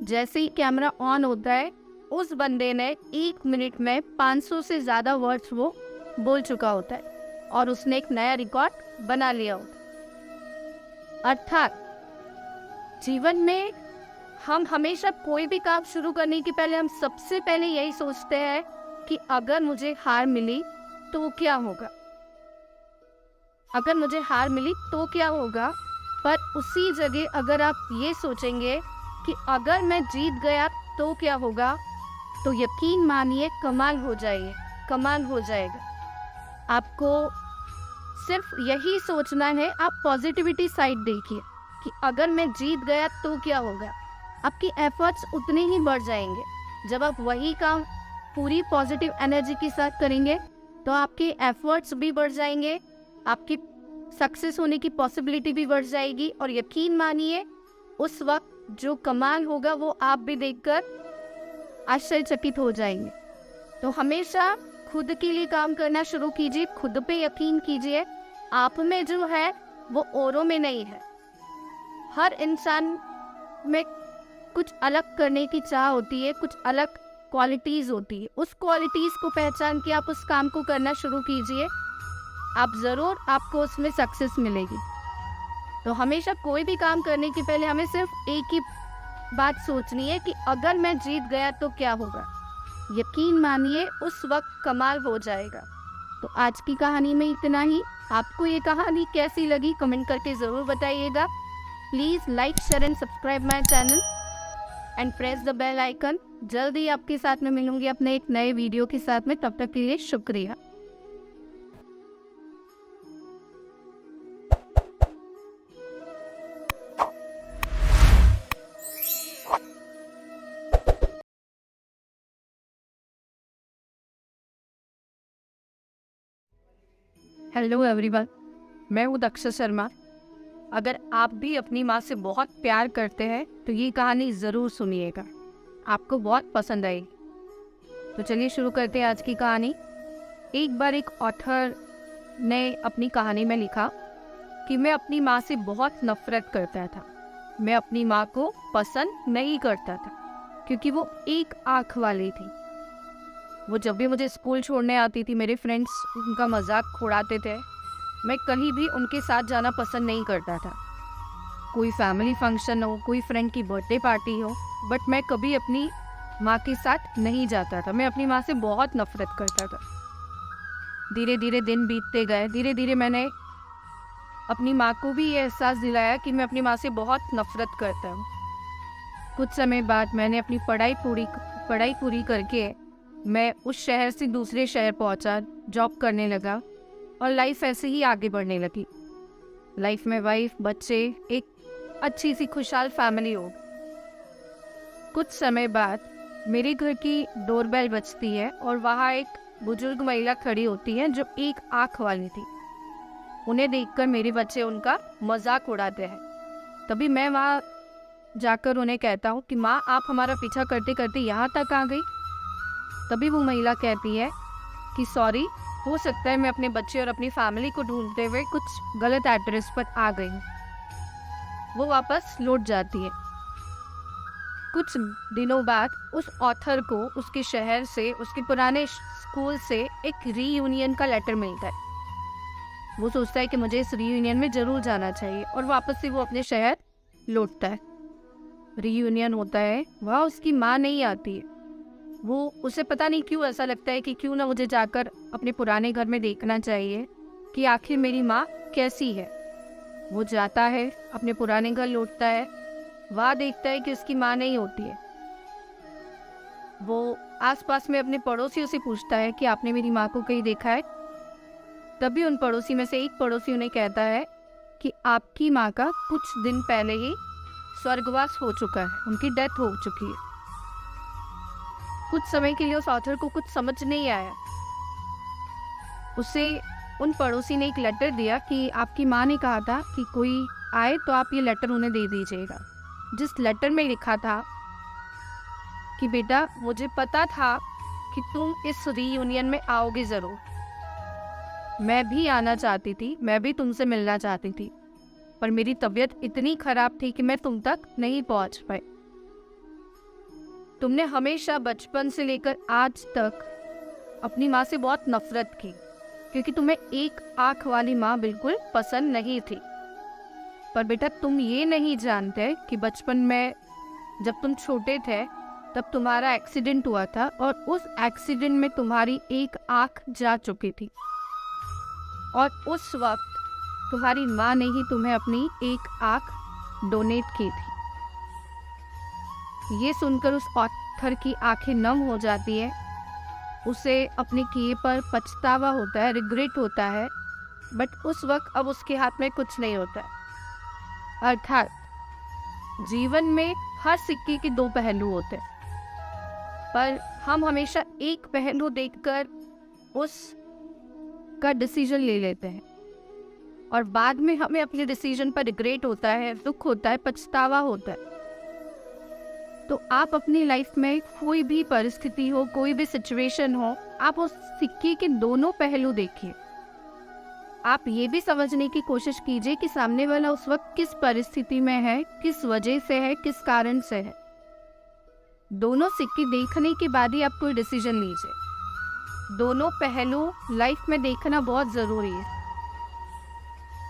जैसे ही कैमरा ऑन होता है उस बंदे ने 1 मिनट में 500 से ज़्यादा वर्ड्स वो बोल चुका होता है और उसने एक नया रिकॉर्ड बना लिया होता है। अर्थात जीवन में हम हमेशा कोई भी काम शुरू करने के पहले हम सबसे पहले यही सोचते हैं कि अगर मुझे हार मिली तो क्या होगा, अगर मुझे हार मिली तो क्या होगा। पर उसी जगह अगर आप ये सोचेंगे कि अगर मैं जीत गया तो क्या होगा, तो यकीन मानिए कमाल हो जाएगा, कमाल हो जाएगा। आपको सिर्फ यही सोचना है, आप पॉजिटिविटी साइड देखिए कि अगर मैं जीत गया तो क्या होगा। आपकी एफर्ट्स उतने ही बढ़ जाएंगे। जब आप वही काम पूरी पॉजिटिव एनर्जी के साथ करेंगे तो आपके एफर्ट्स भी बढ़ जाएंगे, आपकी सक्सेस होने की पॉसिबिलिटी भी बढ़ जाएगी और यकीन मानिए उस वक्त जो कमाल होगा वो आप भी देखकर आश्चर्यचकित हो जाएंगे। तो हमेशा खुद के लिए काम करना शुरू कीजिए, खुद पे यकीन कीजिए। आप में जो है वो औरों में नहीं है। हर इंसान में कुछ अलग करने की चाह होती है, कुछ अलग क्वालिटीज़ होती है। उस क्वालिटीज़ को पहचान के आप उस काम को करना शुरू कीजिए, आप ज़रूर आपको उसमें सक्सेस मिलेगी। तो हमेशा कोई भी काम करने के पहले हमें सिर्फ एक ही बात सोचनी है कि अगर मैं जीत गया तो क्या होगा। यकीन मानिए उस वक्त कमाल हो जाएगा। तो आज की कहानी में इतना ही। आपको ये कहानी कैसी लगी कमेंट करके ज़रूर बताइएगा। Please like, share and subscribe my channel and press the bell icon. जल्दी आपके साथ में मिलूंगी अपने एक नए वीडियो के साथ में। तब तक के लिए शुक्रिया। हेलो एवरीवन, मैं हूँ दक्षा शर्मा। अगर आप भी अपनी माँ से बहुत प्यार करते हैं तो ये कहानी ज़रूर सुनिएगा, आपको बहुत पसंद आएगी। तो चलिए शुरू करते हैं आज की कहानी। एक बार एक ऑथर ने अपनी कहानी में लिखा कि मैं अपनी माँ से बहुत नफरत करता था। मैं अपनी माँ को पसंद नहीं करता था क्योंकि वो एक आँख वाली थी। वो जब भी मुझे स्कूल छोड़ने आती थी, मेरे फ्रेंड्स उनका मजाक उड़ाते थे। मैं कहीं भी उनके साथ जाना पसंद नहीं करता था। कोई फैमिली फंक्शन हो, कोई फ्रेंड की बर्थडे पार्टी हो, बट मैं कभी अपनी माँ के साथ नहीं जाता था। मैं अपनी माँ से बहुत नफरत करता था। धीरे धीरे दिन बीतते गए। धीरे धीरे मैंने अपनी माँ को भी ये एहसास दिलाया कि मैं अपनी माँ से बहुत नफरत करता हूँ। कुछ समय बाद मैंने अपनी पढ़ाई पूरी करके मैं उस शहर से दूसरे शहर पहुँचा, जॉब करने लगा और लाइफ ऐसे ही आगे बढ़ने लगी। लाइफ में वाइफ, बच्चे, एक अच्छी सी खुशहाल फैमिली हो। कुछ समय बाद मेरे घर की डोरबेल बजती है और वहाँ एक बुजुर्ग महिला खड़ी होती है जो एक आँख वाली थी। उन्हें देखकर मेरे बच्चे उनका मजाक उड़ाते हैं। तभी मैं वहाँ जाकर उन्हें कहता हूँ कि माँ, आप हमारा पीछा करते करते यहाँ तक आ गई। तभी वो महिला कहती है कि सॉरी, हो सकता है मैं अपने बच्चे और अपनी फैमिली को ढूंढते हुए कुछ गलत एड्रेस पर आ गई हूँ। वो वापस लौट जाती है। कुछ दिनों बाद उस ऑथर को उसके शहर से, उसके पुराने स्कूल से एक रीयूनियन का लेटर मिलता है। वो सोचता है कि मुझे इस रीयूनियन में ज़रूर जाना चाहिए और वापस से वो अपने शहर लौटता है। रीयूनियन होता है, वहाँ उसकी माँ नहीं आती है। उसे पता नहीं क्यों ऐसा लगता है कि क्यों ना मुझे जाकर अपने पुराने घर में देखना चाहिए कि आखिर मेरी माँ कैसी है। वो जाता है, अपने पुराने घर लौटता है, वहाँ देखता है कि उसकी माँ नहीं होती है। वो आसपास में अपने पड़ोसियों से पूछता है कि आपने मेरी माँ को कहीं देखा है। तभी उन पड़ोसी में से एक पड़ोसी उन्हें कहता है कि आपकी माँ का कुछ दिन पहले ही स्वर्गवास हो चुका है, उनकी डेथ हो चुकी है। कुछ समय के लिए उस ऑथर को कुछ समझ नहीं आया। उसे उन पड़ोसी ने एक लेटर दिया कि आपकी माँ ने कहा था कि कोई आए तो आप ये लेटर उन्हें दे दीजिएगा। जिस लेटर में लिखा था कि बेटा, मुझे पता था कि तुम इस रीयूनियन में आओगे ज़रूर। मैं भी आना चाहती थी, मैं भी तुमसे मिलना चाहती थी, पर मेरी तबीयत इतनी खराब थी कि मैं तुम तक नहीं पहुंच पाई। तुमने हमेशा बचपन से लेकर आज तक अपनी माँ से बहुत नफरत की, क्योंकि तुम्हें एक आँख वाली माँ बिल्कुल पसंद नहीं थी। पर बेटा, तुम ये नहीं जानते कि बचपन में जब तुम छोटे थे तब तुम्हारा एक्सीडेंट हुआ था और उस एक्सीडेंट में तुम्हारी एक आँख जा चुकी थी और उस वक्त तुम्हारी माँ ने ही तुम्हें अपनी एक आँख डोनेट की थी। ये सुनकर उस ऑथर की आंखें नम हो जाती है। उसे अपने किए पर पछतावा होता है, रिग्रेट होता है, बट उस वक्त अब उसके हाथ में कुछ नहीं होता है। अर्थात जीवन में हर सिक्के के दो पहलू होते हैं, पर हम हमेशा एक पहलू देखकर उस का डिसीजन ले लेते हैं और बाद में हमें अपने डिसीजन पर रिग्रेट होता है, दुख होता है, पछतावा होता है। तो आप अपनी लाइफ में कोई भी परिस्थिति हो, कोई भी सिचुएशन हो, आप उस सिक्के के दोनों पहलू देखिए। आप ये भी समझने की कोशिश कीजिए कि सामने वाला उस वक्त किस परिस्थिति में है, किस वजह से है, किस कारण से है। दोनों सिक्के देखने के बाद ही आप कोई डिसीजन लीजिए। दोनों पहलू लाइफ में देखना बहुत ज़रूरी है,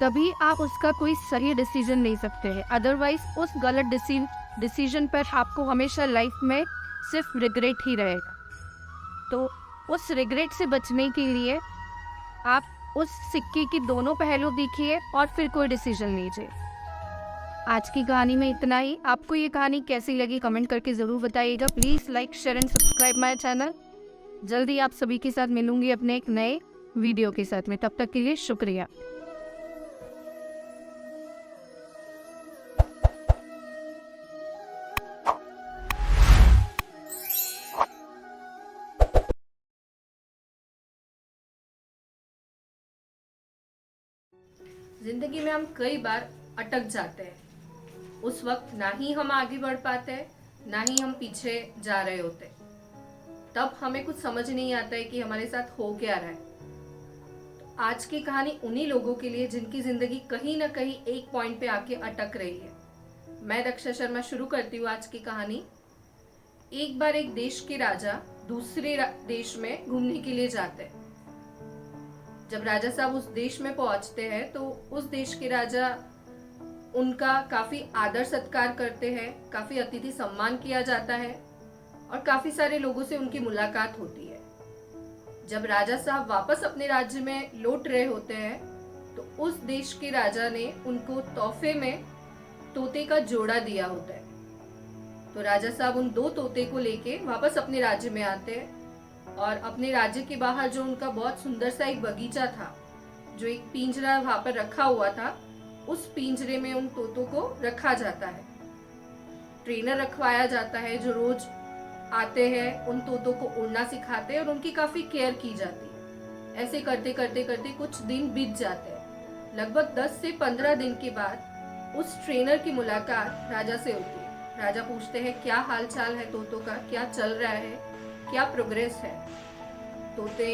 तभी आप उसका कोई सही डिसीजन ले सकते हैं। अदरवाइज उस गलत डिसीजन पर आपको हमेशा लाइफ में सिर्फ रिग्रेट ही रहेगा। तो उस रिग्रेट से बचने के लिए आप उस सिक्के की दोनों पहलू देखिए और फिर कोई डिसीजन लीजिए। आज की कहानी में इतना ही। आपको ये कहानी कैसी लगी कमेंट करके ज़रूर बताइएगा। Please like, share and subscribe my channel. जल्दी आप सभी के साथ मिलूंगी अपने एक नए वीडियो के साथ में। तब तक के लिए शुक्रिया। जिंदगी में हम कई बार अटक जाते हैं। उस वक्त ना ही हम आगे बढ़ पाते हैं, ना ही हम पीछे जा रहे होते। तब हमें कुछ समझ नहीं आता है कि हमारे साथ हो क्या रहा है। आज की कहानी उन्हीं लोगों के लिए जिनकी जिंदगी कहीं ना कहीं एक पॉइंट पे आके अटक रही है। मैं दक्षा शर्मा शुरू करती हूँ आज की कहानी। एक बार एक देश के राजा दूसरे देश में घूमने के लिए जाते हैं। जब राजा साहब उस देश में पहुंचते हैं तो उस देश के राजा उनका काफी आदर सत्कार करते हैं, काफी अतिथि सम्मान किया जाता है और काफी सारे लोगों से उनकी मुलाकात होती है। जब राजा साहब वापस अपने राज्य में लौट रहे होते हैं तो उस देश के राजा ने उनको तोहफे में तोते का जोड़ा दिया होता है। तो राजा साहब उन 2 तोते को लेके वापस अपने राज्य में आते हैं और अपने राज्य के बाहर जो उनका बहुत सुंदर सा एक बगीचा था, जो एक पिंजरा वहां पर रखा हुआ था, उस पिंजरे में उन तोतों को रखा जाता है। ट्रेनर रखवाया जाता है जो रोज आते हैं, उन तोतों को उड़ना सिखाते हैं और उनकी काफी केयर की जाती है। ऐसे करते करते करते कुछ दिन बीत जाते हैं। लगभग 10 से 15 दिन के बाद उस ट्रेनर की मुलाकात राजा से होती है। राजा पूछते हैं क्या हाल चाल है तोतों का, क्या चल रहा है, क्या प्रोग्रेस है। तोते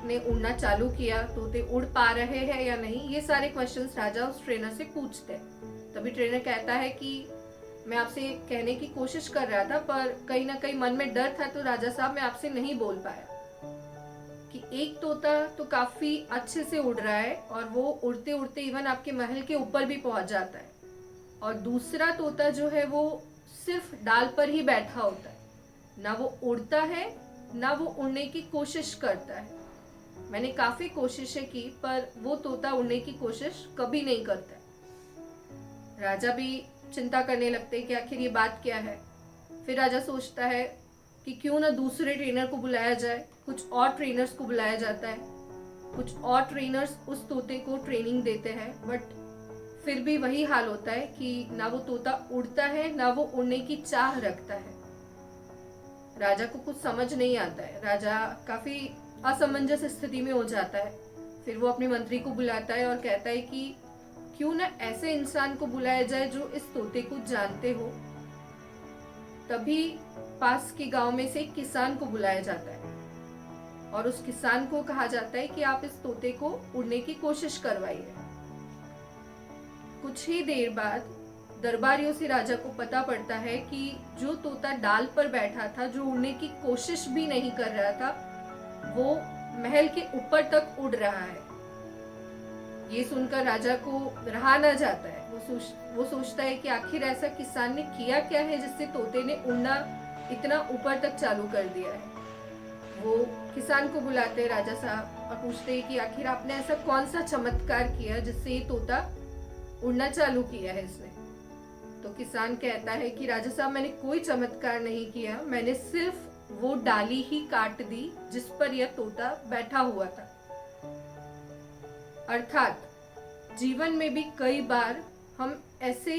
ने उड़ना चालू किया, तोते उड़ पा रहे हैं या नहीं, ये सारे क्वेश्चंस राजा उस ट्रेनर से पूछते हैं। तभी ट्रेनर कहता है कि मैं आपसे कहने की कोशिश कर रहा था पर कहीं ना कहीं मन में डर था, तो राजा साहब मैं आपसे नहीं बोल पाया कि एक तोता तो काफी अच्छे से उड़ रहा है और वो उड़ते उड़ते इवन आपके महल के ऊपर भी पहुंच जाता है, और दूसरा तोता जो है वो सिर्फ डाल पर ही बैठा होता है, ना वो उड़ता है ना वो उड़ने की कोशिश करता है। मैंने काफी कोशिशें की पर वो तोता उड़ने की कोशिश कभी नहीं करता है। राजा भी चिंता करने लगते हैं कि आखिर ये बात क्या है। फिर राजा सोचता है कि क्यों ना दूसरे ट्रेनर को बुलाया जाए। कुछ और ट्रेनर्स को बुलाया जाता है, कुछ और ट्रेनर्स उस तोते को ट्रेनिंग देते हैं, बट फिर भी वही हाल होता है कि ना वो तोता उड़ता है ना वो उड़ने की चाह रखता है। राजा को कुछ समझ नहीं आता है, राजा काफी असमंजस स्थिति में हो जाता है। फिर वो अपने मंत्री को बुलाता है और कहता है कि क्यों ना ऐसे इंसान को बुलाया जाए जो इस तोते को जानते हो। तभी पास के गांव में से एक किसान को बुलाया जाता है और उस किसान को कहा जाता है कि आप इस तोते को उड़ने की कोशिश करवाइए। कुछ ही देर बाद दरबारियों से राजा को पता पड़ता है कि जो तोता डाल पर बैठा था, जो उड़ने की कोशिश भी नहीं कर रहा था, वो महल के ऊपर तक उड़ रहा है। ये सुनकर राजा को रहा ना जाता है। वो सोचता है कि आखिर ऐसा किसान ने किया क्या है जिससे तोते ने उड़ना इतना ऊपर तक चालू कर दिया है। वो किसान को बुलाते हैं राजा साहब और पूछते हैं कि आखिर आपने ऐसा कौन सा चमत्कार किया जिससे ये तोता उड़ना चालू किया है इसने। तो किसान कहता है कि राजा साहब मैंने कोई चमत्कार नहीं किया, मैंने सिर्फ वो डाली ही काट दी जिस पर यह तोता बैठा हुआ था। अर्थात जीवन में भी कई बार हम ऐसे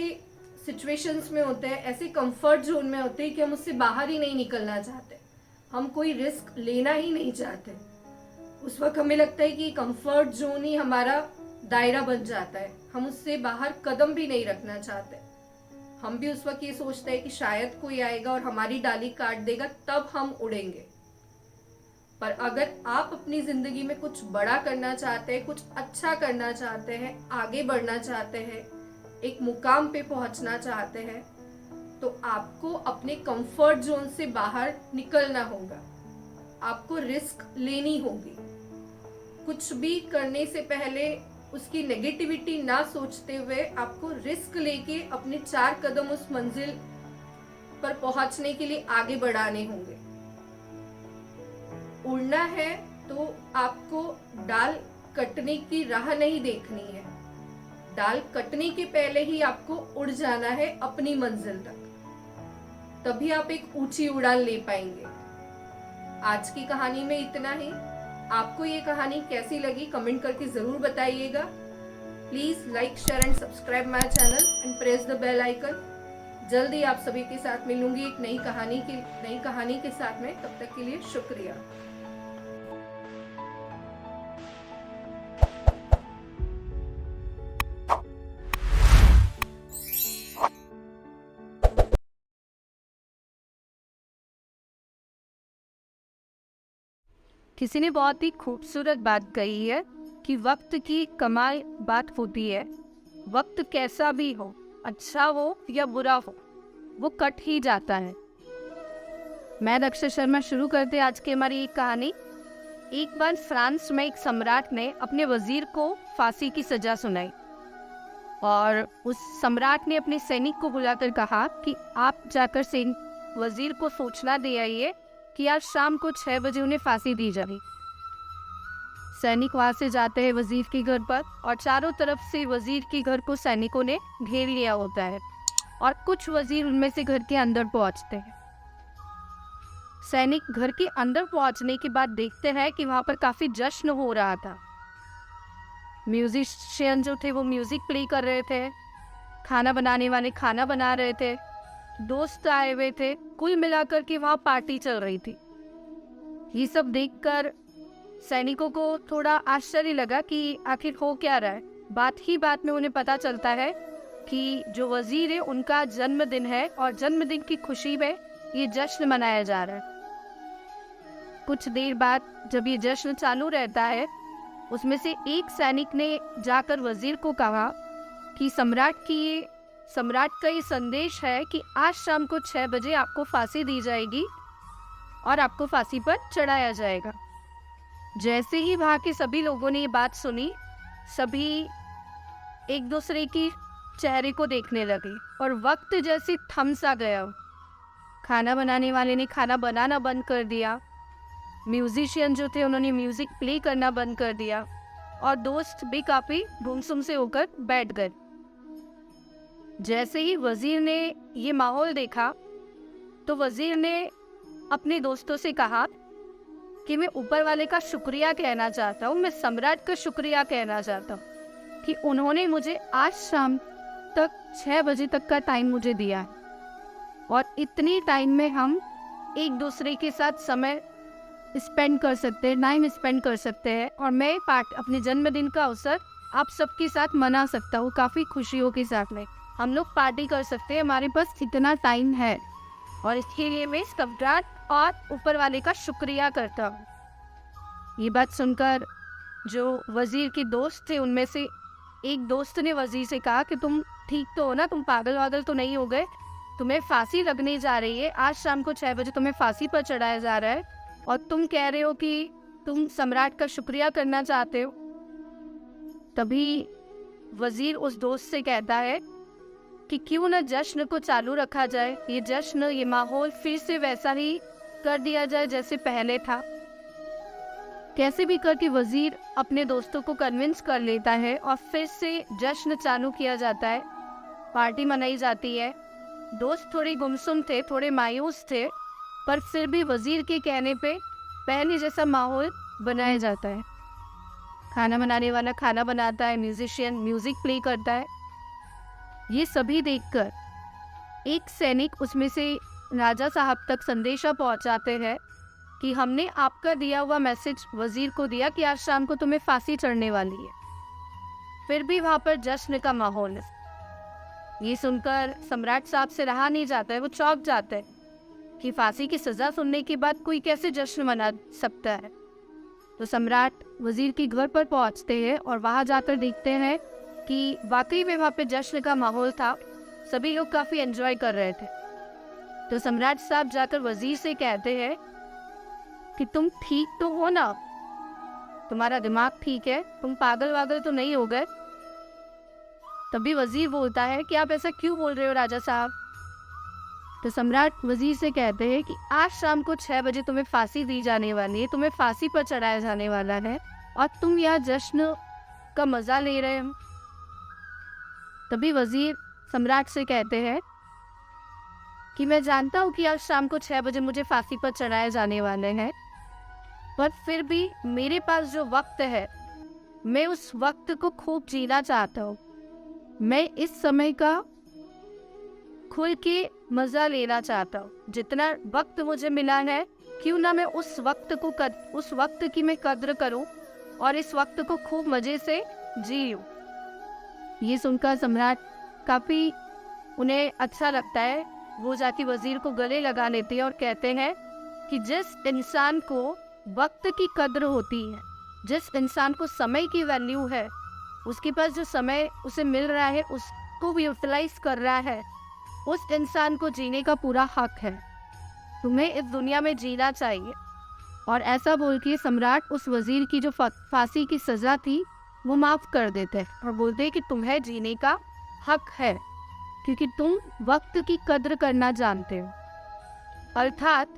सिचुएशंस में होते हैं, ऐसे कंफर्ट जोन में होते हैं कि हम उससे बाहर ही नहीं निकलना चाहते, हम कोई रिस्क लेना ही नहीं चाहते। उस वक्त हमें लगता है कि कंफर्ट जोन ही हमारा दायरा बन जाता है, हम उससे बाहर कदम भी नहीं रखना चाहते। हम भी उस वक्त ये सोचते हैं कि शायद कोई आएगा और हमारी डाली काट देगा, तब हम उड़ेंगे। पर अगर आप अपनी जिंदगी में कुछ बड़ा करना चाहते हैं, कुछ अच्छा करना चाहते हैं, आगे बढ़ना चाहते हैं, एक मुकाम पे पहुंचना चाहते हैं, तो आपको अपने कंफर्ट जोन से बाहर निकलना होगा, आपको रिस्क लेनी होगी। कुछ भी करने से पहले उसकी नेगेटिविटी ना सोचते हुए आपको रिस्क लेके अपने 4 कदम उस मंजिल पर पहुंचने के लिए आगे बढ़ाने होंगे। उड़ना है तो आपको डाल कटने की राह नहीं देखनी है, डाल कटने के पहले ही आपको उड़ जाना है अपनी मंजिल तक, तभी आप एक ऊंची उड़ान ले पाएंगे। आज की कहानी में इतना ही। आपको ये कहानी कैसी लगी कमेंट करके जरूर बताइएगा। Please like, share and subscribe my channel and press the bell icon. जल्दी आप सभी के साथ मिलूंगी एक नई कहानी के साथ में। तब तक के लिए शुक्रिया। किसी ने बहुत ही खूबसूरत बात कही है कि वक्त की कमाल बात होती है, वक्त कैसा भी हो, अच्छा हो या बुरा हो, वो कट ही जाता है। मैं रक्षा शर्मा शुरू करते आज की हमारी एक कहानी। एक बार फ्रांस में एक सम्राट ने अपने वजीर को फांसी की सजा सुनाई और उस सम्राट ने अपने सैनिक को बुलाकर कहा कि आप जाकर वजीर को सूचना दे आइए कि आज शाम को 6 बजे उन्हें फांसी दी जाएगी। सैनिक वहां से जाते हैं वजीर के घर पर और चारों तरफ से वजीर के घर को सैनिकों ने घेर लिया होता है और कुछ वजीर उनमें से घर के अंदर पहुंचते हैं। सैनिक घर के अंदर पहुंचने के बाद देखते हैं कि वहां पर काफी जश्न हो रहा था। म्यूजिशियन जो थे वो म्यूजिक प्ले कर रहे थे, खाना बनाने वाले खाना बना रहे थे, दोस्त आए हुए थे, कुल मिलाकर के वहां पार्टी चल रही थी। ये सब देखकर सैनिकों को थोड़ा आश्चर्य लगा कि आखिर हो क्या रहा है। बात ही बात में उन्हें पता चलता है कि जो वजीर है उनका जन्मदिन है और जन्मदिन की खुशी में ये जश्न मनाया जा रहा है। कुछ देर बाद जब ये जश्न चालू रहता है, उसमें से एक सैनिक ने जाकर वजीर को कहा कि सम्राट का ये संदेश है कि आज शाम को 6 बजे आपको फांसी दी जाएगी और आपको फांसी पर चढ़ाया जाएगा। जैसे ही वहाँ के सभी लोगों ने ये बात सुनी, सभी एक दूसरे की चेहरे को देखने लगे और वक्त जैसे थम सा गया। खाना बनाने वाले ने खाना बनाना बंद कर दिया, म्यूजिशियन जो थे उन्होंने म्यूजिक प्ले करना बंद कर दिया और दोस्त भी काफी गुमसुम से होकर बैठ गए। जैसे ही वजीर ने ये माहौल देखा तो वजीर ने अपने दोस्तों से कहा कि मैं ऊपर वाले का शुक्रिया कहना चाहता हूँ, मैं सम्राट का शुक्रिया कहना चाहता हूँ कि उन्होंने मुझे आज शाम तक 6 बजे तक का टाइम मुझे दिया है और इतनी टाइम में हम एक दूसरे के साथ समय स्पेंड कर सकते हैं, टाइम स्पेंड कर सकते हैं और मैं अपने जन्मदिन का अवसर आप सबके साथ मना सकता हूँ। काफ़ी खुशियों के साथ में हम लोग पार्टी कर सकते हैं, हमारे पास इतना टाइम है और इसके लिए मैं सम्राट और ऊपर वाले का शुक्रिया करता हूँ। ये बात सुनकर जो वजीर के दोस्त थे उनमें से एक दोस्त ने वजीर से कहा कि तुम ठीक तो हो ना, तुम पागल वागल तो नहीं हो गए, तुम्हें फांसी लगने जा रही है, आज शाम को 6 बजे तुम्हें फांसी पर चढ़ाया जा रहा है और तुम कह रहे हो कि तुम सम्राट का शुक्रिया करना चाहते हो। तभी वजीर उस दोस्त से कहता है कि क्यों न जश्न को चालू रखा जाए, ये जश्न, ये माहौल फिर से वैसा ही कर दिया जाए जैसे पहले था। कैसे भी करके वजीर अपने दोस्तों को कन्विंस कर लेता है और फिर से जश्न चालू किया जाता है, पार्टी मनाई जाती है। दोस्त थोड़े गुमसुम थे, थोड़े मायूस थे, पर फिर भी वजीर के कहने पे पहले जैसा माहौल बनाया जाता है। खाना बनाने वाला खाना बनाता है, म्यूजिशियन म्यूजिक प्ले करता है। ये सभी देखकर एक सैनिक उसमें से राजा साहब तक संदेशा पहुंचाते हैं कि हमने आपका दिया हुआ मैसेज वजीर को दिया कि आज शाम को तुम्हें फांसी चढ़ने वाली है। फिर भी वहाँ पर जश्न का माहौल है। ये सुनकर सम्राट साहब से रहा नहीं जाता है, वो चौंक जाता है कि फांसी की सजा सुनने के बाद कोई कैसे जश्न मना सकता है। तो सम्राट वजीर के घर पर पहुंचते हैं और वहां जाकर देखते हैं कि वाकई में वहाँ पे जश्न का माहौल था, सभी लोग काफ़ी एंजॉय कर रहे थे। तो सम्राट साहब जाकर वजीर से कहते हैं कि तुम ठीक तो हो ना, तुम्हारा दिमाग ठीक है, तुम पागल वागल तो नहीं हो गए। तभी वजीर बोलता है कि आप ऐसा क्यों बोल रहे हो राजा साहब। तो सम्राट वजीर से कहते हैं कि आज शाम को 6 बजे तुम्हें फांसी दी जाने वाली है, तुम्हें फांसी पर चढ़ाया जाने वाला है और तुम यहाँ जश्न का मज़ा ले रहे हो। तभी वजीर सम्राट से कहते हैं कि मैं जानता हूँ कि आज शाम को 6 बजे मुझे फांसी पर चढ़ाए जाने वाले हैं, पर फिर भी मेरे पास जो वक्त है मैं उस वक्त को खूब जीना चाहता हूँ। मैं इस समय का खुल के मज़ा लेना चाहता हूँ। जितना वक्त मुझे मिला है क्यों ना मैं उस वक्त की मैं कद्र करूँ और इस वक्त को खूब मज़े से जी लूँ। ये सुनकर सम्राट काफ़ी उन्हें अच्छा लगता है। वो जाके वजीर को गले लगा लेते हैं और कहते हैं कि जिस इंसान को वक्त की कद्र होती है, जिस इंसान को समय की वैल्यू है, उसके पास जो समय उसे मिल रहा है उसको भी यूटिलाइज कर रहा है, उस इंसान को जीने का पूरा हक है। तुम्हें इस दुनिया में जीना चाहिए। और ऐसा बोल के सम्राट उस वजीर की जो फांसी की सज़ा थी वो माफ़ कर देते हैं और बोलते हैं कि तुम्हें जीने का हक है क्योंकि तुम वक्त की कद्र करना जानते हो। अर्थात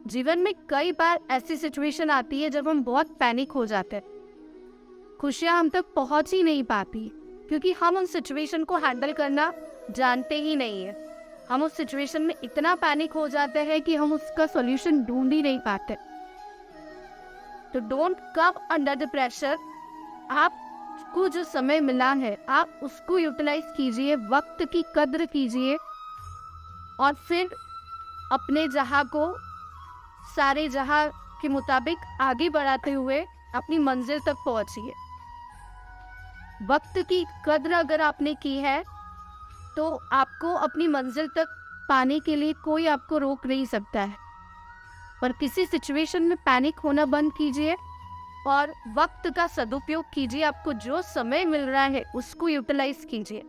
जीवन में कई बार ऐसी सिचुएशन आती है जब हम बहुत पैनिक हो जाते हैं, खुशियाँ हम तक पहुँच ही नहीं पाती क्योंकि हम उन सिचुएशन को हैंडल करना जानते ही नहीं है। हम उस सिचुएशन में इतना पैनिक हो जाते हैं कि हम उसका सॉल्यूशन ढूंढ ही नहीं पाते। तो don't come under the pressure. आपको जो समय मिला है आप उसको यूटिलाइज कीजिए, वक्त की कद्र कीजिए और फिर अपने जहाँ को सारे जहाँ के मुताबिक आगे बढ़ाते हुए अपनी मंजिल तक पहुँचिए। वक्त की कद्र अगर आपने की है तो आपको अपनी मंजिल तक पाने के लिए कोई आपको रोक नहीं सकता है। पर किसी सिचुएशन में पैनिक होना बंद कीजिए और वक्त का सदुपयोग कीजिए। आपको जो समय मिल रहा है उसको यूटिलाइज कीजिए।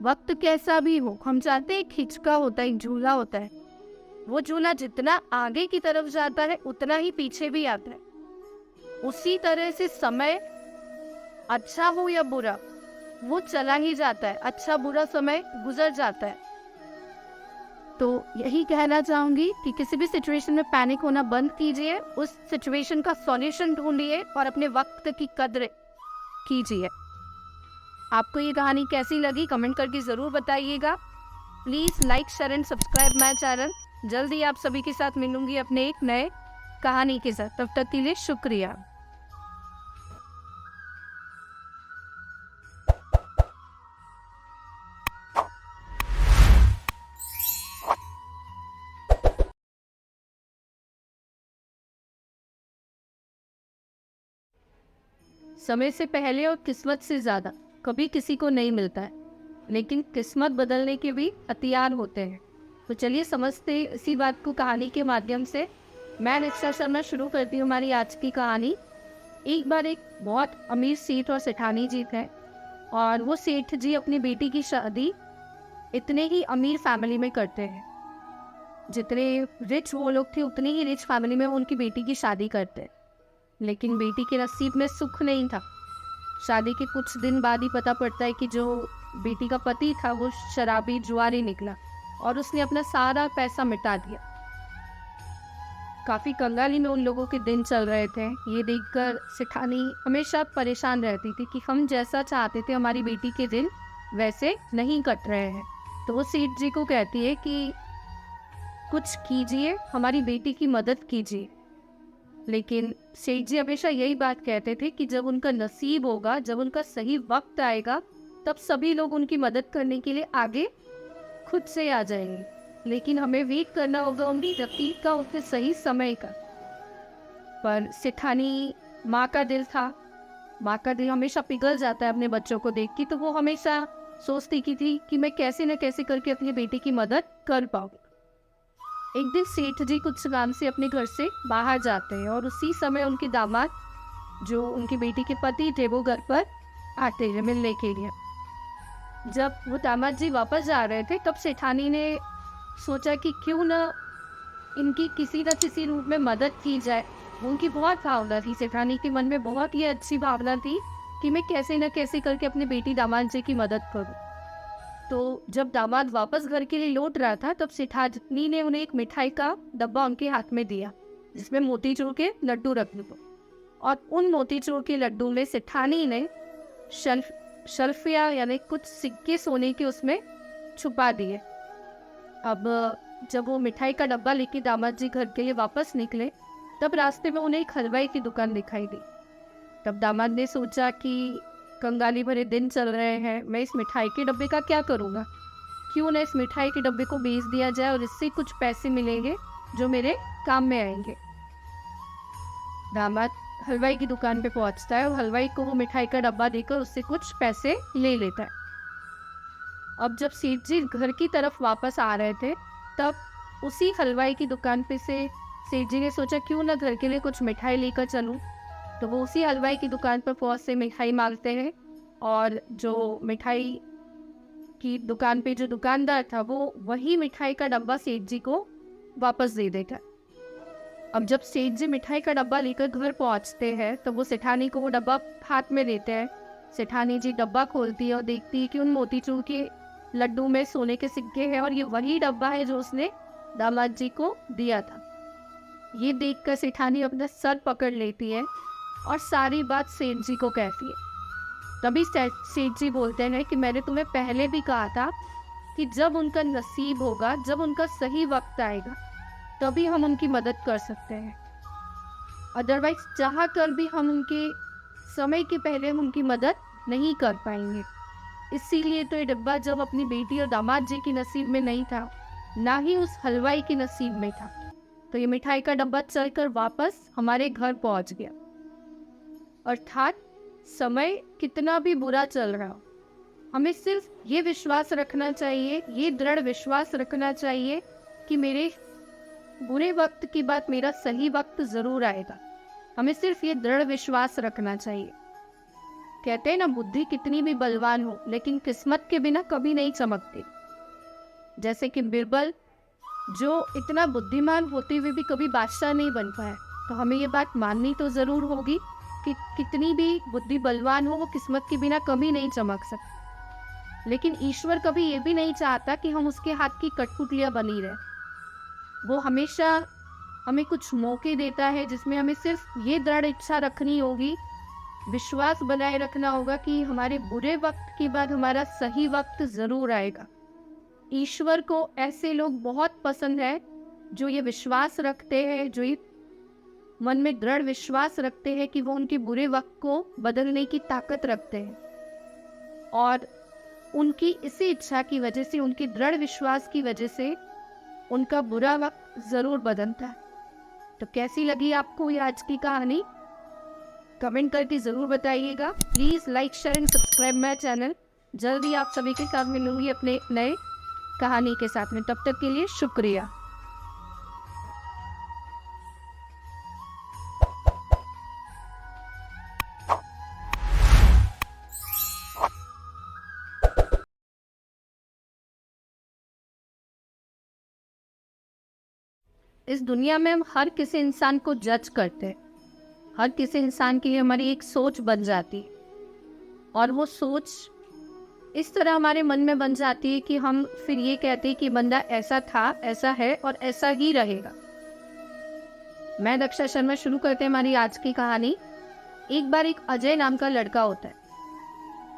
वक्त कैसा भी हो, हम चाहते हैं एक हिचका होता है, एक झूला होता है, वो झूला जितना आगे की तरफ जाता है उतना ही पीछे भी आता है। उसी तरह से समय अच्छा हो या बुरा वो चला ही जाता है, अच्छा बुरा समय गुजर जाता है। तो यही कहना चाहूँगी कि किसी भी सिचुएशन में पैनिक होना बंद कीजिए, उस सिचुएशन का सॉल्यूशन ढूंढिए और अपने वक्त की कद्र कीजिए। आपको ये कहानी कैसी लगी कमेंट करके ज़रूर बताइएगा। Please like share and subscribe my channel. जल्दी आप सभी के साथ मिलूंगी अपने एक नए कहानी के साथ। तब तक के लिए शुक्रिया। समय से पहले और किस्मत से ज़्यादा कभी किसी को नहीं मिलता है, लेकिन किस्मत बदलने के भी हथियार होते हैं। तो चलिए समझते इसी बात को कहानी के माध्यम से। मैं निक्षा शर्मा शुरू करती हूँ हमारी आज की कहानी। एक बार एक बहुत अमीर सेठ और सेठानी जी थे और वो सेठ जी अपनी बेटी की शादी इतने ही अमीर फैमिली में करते हैं, जितने रिच वो लोग थे उतनी ही रिच फैमिली में उनकी बेटी की शादी करते हैं। लेकिन बेटी के नसीब में सुख नहीं था। शादी के कुछ दिन बाद ही पता पड़ता है कि जो बेटी का पति था वो शराबी जुआरी निकला और उसने अपना सारा पैसा मिटा दिया। काफ़ी कंगाली में उन लोगों के दिन चल रहे थे। ये देखकर सेठानी हमेशा परेशान रहती थी कि हम जैसा चाहते थे हमारी बेटी के दिन वैसे नहीं कट रहे हैं। तो वो सेठ जी को कहती है कि कुछ कीजिए, हमारी बेटी की मदद कीजिए। लेकिन सेठ जी हमेशा यही बात कहते थे कि जब उनका नसीब होगा, जब उनका सही वक्त आएगा, तब सभी लोग उनकी मदद करने के लिए आगे खुद से आ जाएंगे। लेकिन हमें वेट करना होगा उनकी रकीब का, उनके सही समय का। पर सेठानी माँ का दिल था, माँ का दिल हमेशा पिघल जाता है अपने बच्चों को देख के। तो वो हमेशा सोचती की थी कि मैं कैसे न कैसे करके अपनी बेटी की मदद कर पाऊँ। एक दिन सेठ जी कुछ काम से अपने घर से बाहर जाते हैं और उसी समय उनके दामाद जो उनकी बेटी के पति थे वो घर पर आते हैं मिलने के लिए। जब वो दामाद जी वापस जा रहे थे तब सेठानी ने सोचा कि क्यों न इनकी किसी न किसी रूप में मदद की जाए। उनकी बहुत भावना थी, सेठानी के मन में बहुत ही अच्छी भावना थी कि मैं कैसे न कैसे करके अपनी बेटी दामाद जी की मदद करूं। तो जब दामाद वापस घर के लिए लौट रहा था तब सेठानी ने उन्हें एक मिठाई का डब्बा उनके हाथ में दिया जिसमें मोतीचूर के लड्डू रखे थे। और उन मोतीचूर के लड्डू में सेठानी ने शल्फिया यानी कुछ सिक्के सोने के उसमें छुपा दिए। अब जब वो मिठाई का डब्बा लेके दामाद जी घर के लिए वापस निकले तब रास्ते में उन्हें एक हलवाई की दुकान दिखाई दी। तब दामाद ने सोचा कि कंगाली भरे दिन चल रहे हैं, मैं इस मिठाई के डब्बे का क्या करूँगा, क्यों ना इस मिठाई के डब्बे को बेच दिया जाए और इससे कुछ पैसे मिलेंगे जो मेरे काम में आएंगे। दामाद हलवाई की दुकान पे पहुंचता है और हलवाई को वो मिठाई का डब्बा देकर उससे कुछ पैसे ले लेता है। अब जब सेठ जी घर की तरफ वापस आ रहे थे तब उसी हलवाई की दुकान पे से सेठ जी ने सोचा क्यों ना घर के लिए कुछ मिठाई लेकर चलूं। तो वो उसी हलवाई की दुकान पर पहुंच से मिठाई मांगते हैं और जो मिठाई की दुकान पे जो दुकानदार था वो वही मिठाई का डब्बा सेठ जी को वापस दे देता है। अब जब सेठ जी मिठाई का डब्बा लेकर घर पहुंचते हैं तो वो सेठानी को वो डब्बा हाथ में देते हैं। सेठानी जी डब्बा खोलती है और देखती है कि उन मोतीचूर के लड्डू में सोने के सिक्के हैं और ये वही डब्बा है जो उसने दामाद जी को दिया था। ये देखकर सेठानी अपना सर पकड़ लेती है और सारी बात सेठ जी को कहती है। तभी सेठ जी बोलते हैं कि मैंने तुम्हें पहले भी कहा था कि जब उनका नसीब होगा, जब उनका सही वक्त आएगा, तभी हम उनकी मदद कर सकते हैं। अदरवाइज चाह कर भी हम उनके समय के पहले हम उनकी मदद नहीं कर पाएंगे। इसीलिए तो ये डब्बा जब अपनी बेटी और दामाद जी की नसीब में नहीं था, ना ही उस हलवाई की नसीब में था, तो ये मिठाई का डब्बा चलकर वापस हमारे घर पहुंच गया। अर्थात समय कितना भी बुरा चल रहा हो, हमें सिर्फ ये विश्वास रखना चाहिए, ये दृढ़ विश्वास रखना चाहिए कि मेरे बुरे वक्त के बाद मेरा सही वक्त जरूर आएगा। हमें सिर्फ ये दृढ़ विश्वास रखना चाहिए। कहते हैं ना, बुद्धि कितनी भी बलवान हो लेकिन किस्मत के बिना कभी नहीं चमकती। जैसे कि बिरबल जो इतना बुद्धिमान होते हुए भी कभी बादशाह नहीं बन पाया, तो हमें ये बात माननी तो जरूर होगी कि कितनी भी बुद्धि बलवान हो, वो किस्मत के बिना कभी नहीं चमक सकती। लेकिन ईश्वर कभी ये भी नहीं चाहता कि हम उसके हाथ की कठपुतलियां बनी रहे। वो हमेशा हमें कुछ मौके देता है जिसमें हमें सिर्फ ये दृढ़ इच्छा रखनी होगी, विश्वास बनाए रखना होगा कि हमारे बुरे वक्त के बाद हमारा सही वक्त जरूर आएगा। ईश्वर को ऐसे लोग बहुत पसंद है जो ये विश्वास रखते हैं, जो ये मन में दृढ़ विश्वास रखते हैं कि वो उनके बुरे वक्त को बदलने की ताकत रखते हैं। और उनकी इसी इच्छा की वजह से, उनके दृढ़ विश्वास की वजह से उनका बुरा वक्त जरूर बदलता है। तो कैसी लगी आपको ये आज की कहानी? कमेंट करके जरूर बताइएगा। Please like, share and subscribe my channel. जल्दी आप सभी के साथ मिलूंगी अपने नए कहानी के साथ में। तब तक के लिए शुक्रिया। इस दुनिया में हम हर किसी इंसान को जज करते हैं। हर किसी इंसान के लिए हमारी एक सोच बन जाती है और वो सोच इस तरह हमारे मन में बन जाती है कि हम फिर ये कहते हैं कि बंदा ऐसा था, ऐसा है और ऐसा ही रहेगा। मैं दक्षा शर्मा, शुरू करते हैं हमारी आज की कहानी। एक बार एक अजय नाम का लड़का होता है।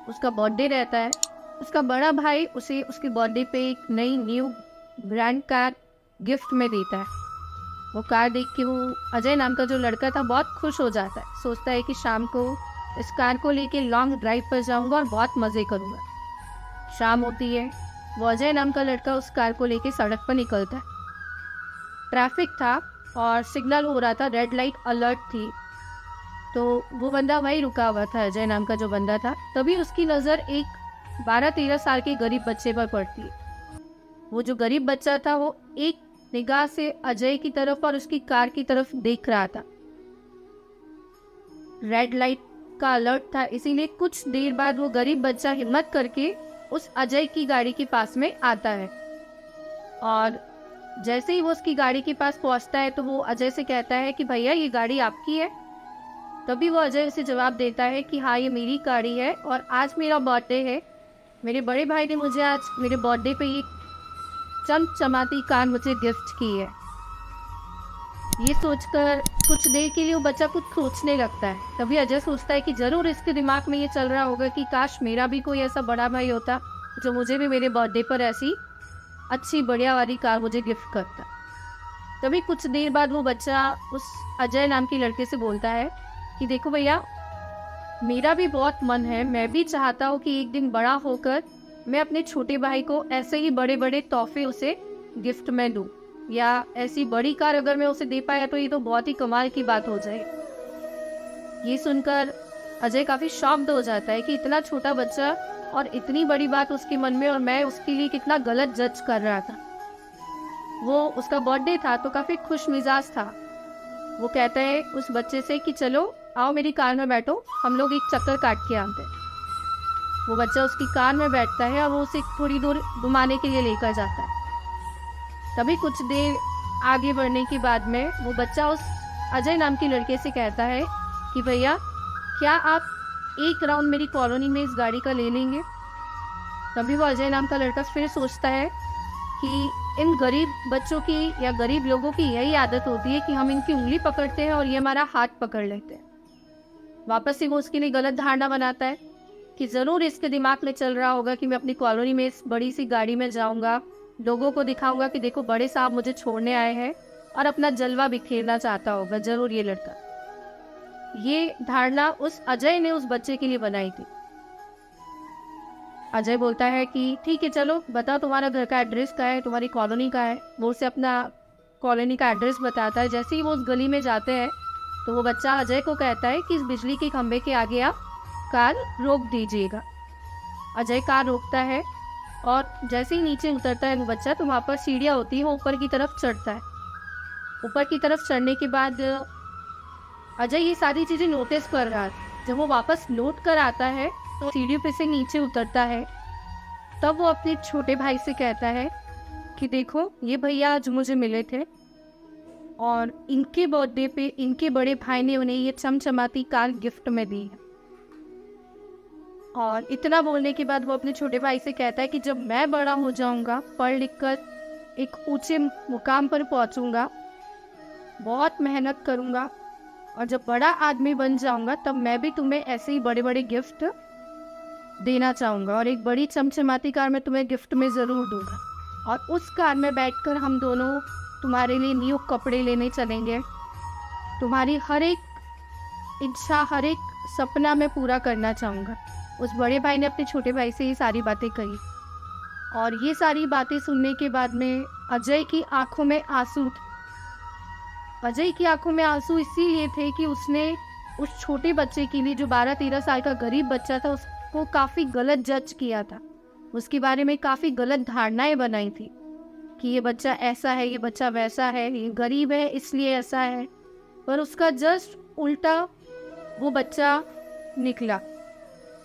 उसका बर्थडे रहता है। उसका बड़ा भाई उसे उसके बर्थडे पे एक नई न्यू ब्रांड कार गिफ्ट में देता है। वो कार देख के वो अजय नाम का जो लड़का था बहुत खुश हो जाता है। सोचता है कि शाम को इस कार को लेके लॉन्ग ड्राइव पर जाऊंगा और बहुत मज़े करूंगा। शाम होती है, वो अजय नाम का लड़का उस कार को लेके सड़क पर निकलता है। ट्रैफिक था और सिग्नल हो रहा था, रेड लाइट अलर्ट थी। तो वो बंदा वहीं रुका हुआ था, अजय नाम का जो बंदा था। तभी उसकी नज़र एक 12-13 साल के गरीब बच्चे पर पड़ती है। वो जो गरीब बच्चा था वो एक निगाह से अजय की तरफ और उसकी कार की तरफ देख रहा था। रेड लाइट का अलर्ट था, इसीलिए कुछ देर बाद वो गरीब बच्चा हिम्मत करके उस अजय की गाड़ी के पास में आता है। और जैसे ही वो उसकी गाड़ी के पास पहुंचता है तो वो अजय से कहता है कि भैया ये गाड़ी आपकी है। तभी वो अजय उसे जवाब देता है कि हाँ, ये मेरी गाड़ी है और आज मेरा बर्थडे है। मेरे बड़े भाई ने मुझे आज मेरे बर्थडे पे ये चमचमाती कार मुझे गिफ्ट की है। ये सोचकर कुछ देर के लिए वो बच्चा कुछ सोचने लगता है। तभी अजय सोचता है कि जरूर इसके दिमाग में ये चल रहा होगा कि काश मेरा भी कोई ऐसा बड़ा भाई होता जो मुझे भी मेरे बर्थडे पर ऐसी अच्छी बढ़िया वाली कार मुझे गिफ्ट करता। तभी कुछ देर बाद वो बच्चा उस अजय नाम के लड़के से बोलता है कि देखो भैया, मेरा भी बहुत मन है, मैं भी चाहता हूँ कि एक दिन बड़ा होकर मैं अपने छोटे भाई को ऐसे ही बड़े बड़े तोहफे उसे गिफ्ट में दूँ, या ऐसी बड़ी कार अगर मैं उसे दे पाया तो ये तो बहुत ही कमाल की बात हो जाए। ये सुनकर अजय काफ़ी शॉक्ड हो जाता है कि इतना छोटा बच्चा और इतनी बड़ी बात उसके मन में, और मैं उसके लिए कितना गलत जज कर रहा था। वो उसका बर्थडे था तो काफ़ी खुश मिजाज था। वो कहता है उस बच्चे से कि चलो आओ मेरी कार में बैठो, हम लोग एक चक्कर काट के आते हैं। वो बच्चा उसकी कार में बैठता है और वो उसे थोड़ी दूर घुमाने के लिए लेकर जाता है। तभी कुछ देर आगे बढ़ने के बाद में वो बच्चा उस अजय नाम की लड़के से कहता है कि भैया क्या आप एक राउंड मेरी कॉलोनी में इस गाड़ी का ले लेंगे। तभी वो अजय नाम का लड़का फिर सोचता है कि इन गरीब बच्चों की या गरीब लोगों की यही आदत होती है कि हम इनकी उंगली पकड़ते हैं और ये हमारा हाथ पकड़ लेते हैं। वापस से वो उसके लिए गलत धारणा बनाता है कि ज़रूर इसके दिमाग में चल रहा होगा कि मैं अपनी कॉलोनी में इस बड़ी सी गाड़ी में जाऊंगा, लोगों को दिखाऊंगा कि देखो बड़े साहब मुझे छोड़ने आए हैं, और अपना जलवा बिखेरना चाहता होगा ज़रूर ये लड़का। ये धारणा उस अजय ने उस बच्चे के लिए बनाई थी। अजय बोलता है कि ठीक है चलो बताओ तुम्हारा घर का एड्रेस क्या है, तुम्हारी कॉलोनी का है। वो उसे अपना कॉलोनी का एड्रेस बताता है। जैसे ही वो उस गली में जाते हैं तो वो बच्चा अजय को कहता है कि इस बिजली के खंभे के आगे आप कार रोक दीजिएगा। अजय कार रोकता है और जैसे ही नीचे उतरता है वो बच्चा तो वहाँ पर सीढ़ियाँ होती है, वो ऊपर की तरफ चढ़ता है। ऊपर की तरफ चढ़ने के बाद अजय ये सारी चीज़ें नोटिस कर रहा है। जब वो वापस लौट कर आता है तो सीढ़ी पे से नीचे उतरता है, तब वो अपने छोटे भाई से कहता है कि देखो ये भैया आज मुझे मिले थे और इनके बर्थडे पे इनके बड़े भाई ने उन्हें ये चमचमाती कार गिफ्ट में दी है। और इतना बोलने के बाद वो अपने छोटे भाई से कहता है कि जब मैं बड़ा हो जाऊंगा, पढ़ लिख कर एक ऊंचे मुकाम पर पहुंचूंगा, बहुत मेहनत करूंगा और जब बड़ा आदमी बन जाऊंगा तब मैं भी तुम्हें ऐसे ही बड़े बड़े गिफ्ट देना चाहूँगा और एक बड़ी चमचमाती कार मैं तुम्हें गिफ्ट में ज़रूर दूंगा। और उस कार में बैठकर हम दोनों तुम्हारे लिए न्यू कपड़े लेने चलेंगे। तुम्हारी हर एक इच्छा, हर एक सपना मैं पूरा करना चाहूँगा। उस बड़े भाई ने अपने छोटे भाई से ये सारी बातें कही और ये सारी बातें सुनने के बाद में अजय की आंखों में आंसू थे। अजय की आंखों में आंसू इसीलिए थे कि उसने उस छोटे बच्चे के लिए, जो 12-13 साल का गरीब बच्चा था, उसको काफ़ी गलत जज किया था। उसके बारे में काफ़ी गलत धारणाएं बनाई थी कि ये बच्चा ऐसा है, ये बच्चा वैसा है, ये गरीब है इसलिए ऐसा है। पर उसका जस्ट उल्टा वो बच्चा निकला।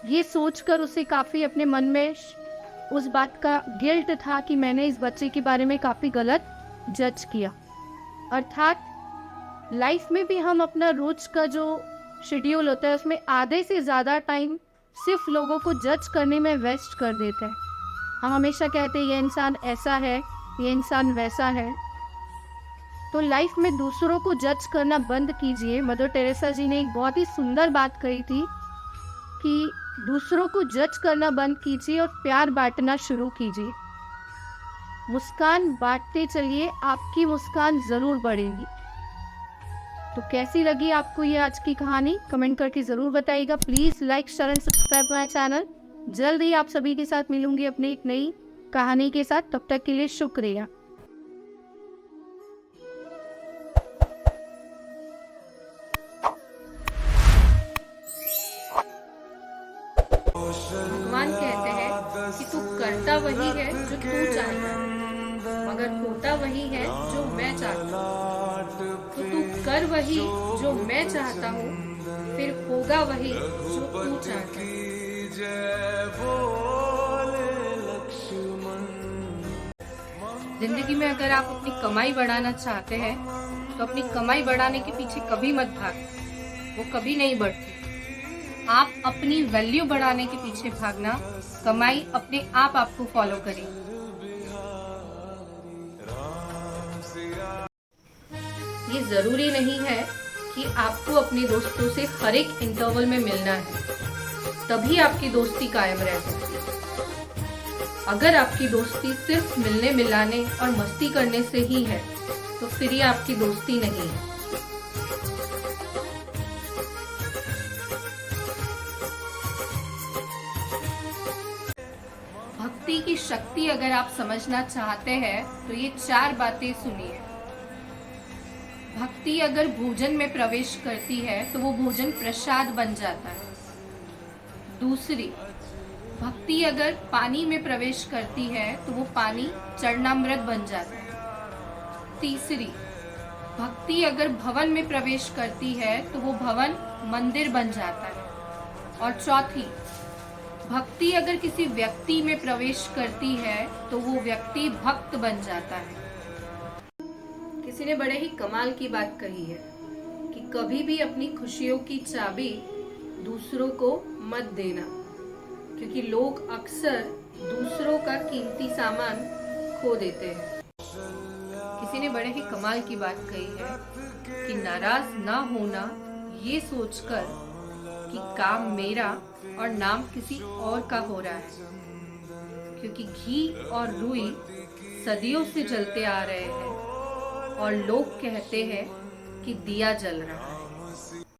ये सोचकर उसे काफ़ी अपने मन में उस बात का गिल्ट था कि मैंने इस बच्चे के बारे में काफ़ी गलत जज किया। अर्थात लाइफ में भी हम अपना रोज का जो शेड्यूल होता है उसमें आधे से ज़्यादा टाइम सिर्फ लोगों को जज करने में वेस्ट कर देते हैं। हम हमेशा कहते हैं ये इंसान ऐसा है, ये इंसान वैसा है। तो लाइफ में दूसरों को जज करना बंद कीजिए। मदर टेरेसा जी ने एक बहुत ही सुंदर बात कही थी कि दूसरों को जज करना बंद कीजिए और प्यार बांटना शुरू कीजिए। मुस्कान बांटते चलिए, आपकी मुस्कान ज़रूर बढ़ेगी। तो कैसी लगी आपको ये आज की कहानी, कमेंट करके ज़रूर बताइएगा। Please like, share and subscribe my channel. जल्द ही आप सभी के साथ मिलूंगी अपनी एक नई कहानी के साथ। तब तक के लिए शुक्रिया। भगवान कहते हैं कि तू करता वही है जो तू चाहता है, मगर होता वही है जो मैं चाहता हूँ। तो तू कर वही जो मैं चाहता हूँ, फिर होगा वही जो तू चाहता है। जिंदगी में अगर आप अपनी कमाई बढ़ाना चाहते हैं तो अपनी कमाई बढ़ाने के पीछे कभी मत भागो, वो कभी नहीं बढ़ती। आप अपनी वैल्यू बढ़ाने के पीछे भागना, कमाई अपने आप आपको फॉलो करेगी। ये जरूरी नहीं है कि आपको अपने दोस्तों से हर एक इंटरवल में मिलना है, तभी आपकी दोस्ती कायम रह सकती है। अगर आपकी दोस्ती सिर्फ मिलने मिलाने और मस्ती करने से ही है तो फिर ये आपकी दोस्ती नहीं है। भक्ति की शक्ति अगर आप समझना चाहते हैं तो ये 4 बातें सुनिए। भक्ति अगर भोजन में प्रवेश करती है तो वो भोजन प्रसाद बन जाता है। दूसरी, भक्ति अगर पानी में प्रवेश करती है तो वो पानी चरणामृत बन जाता है। तीसरी, भक्ति अगर भवन में प्रवेश करती है तो वो भवन मंदिर बन जाता है। और चौथी, भक्ति अगर किसी व्यक्ति में प्रवेश करती है तो वो व्यक्ति भक्त बन जाता है। किसी ने बड़े ही कमाल की बात कही है कि कभी भी अपनी खुशियों की चाबी दूसरों को मत देना, क्योंकि लोग अक्सर दूसरों का कीमती सामान खो देते हैं। किसी ने बड़े ही कमाल की बात कही है कि नाराज ना होना ये सोचकर कि काम मेरा और नाम किसी और का हो रहा है, क्योंकि घी और रुई सदियों से जलते आ रहे हैं और लोग कहते हैं कि दिया जल रहा है।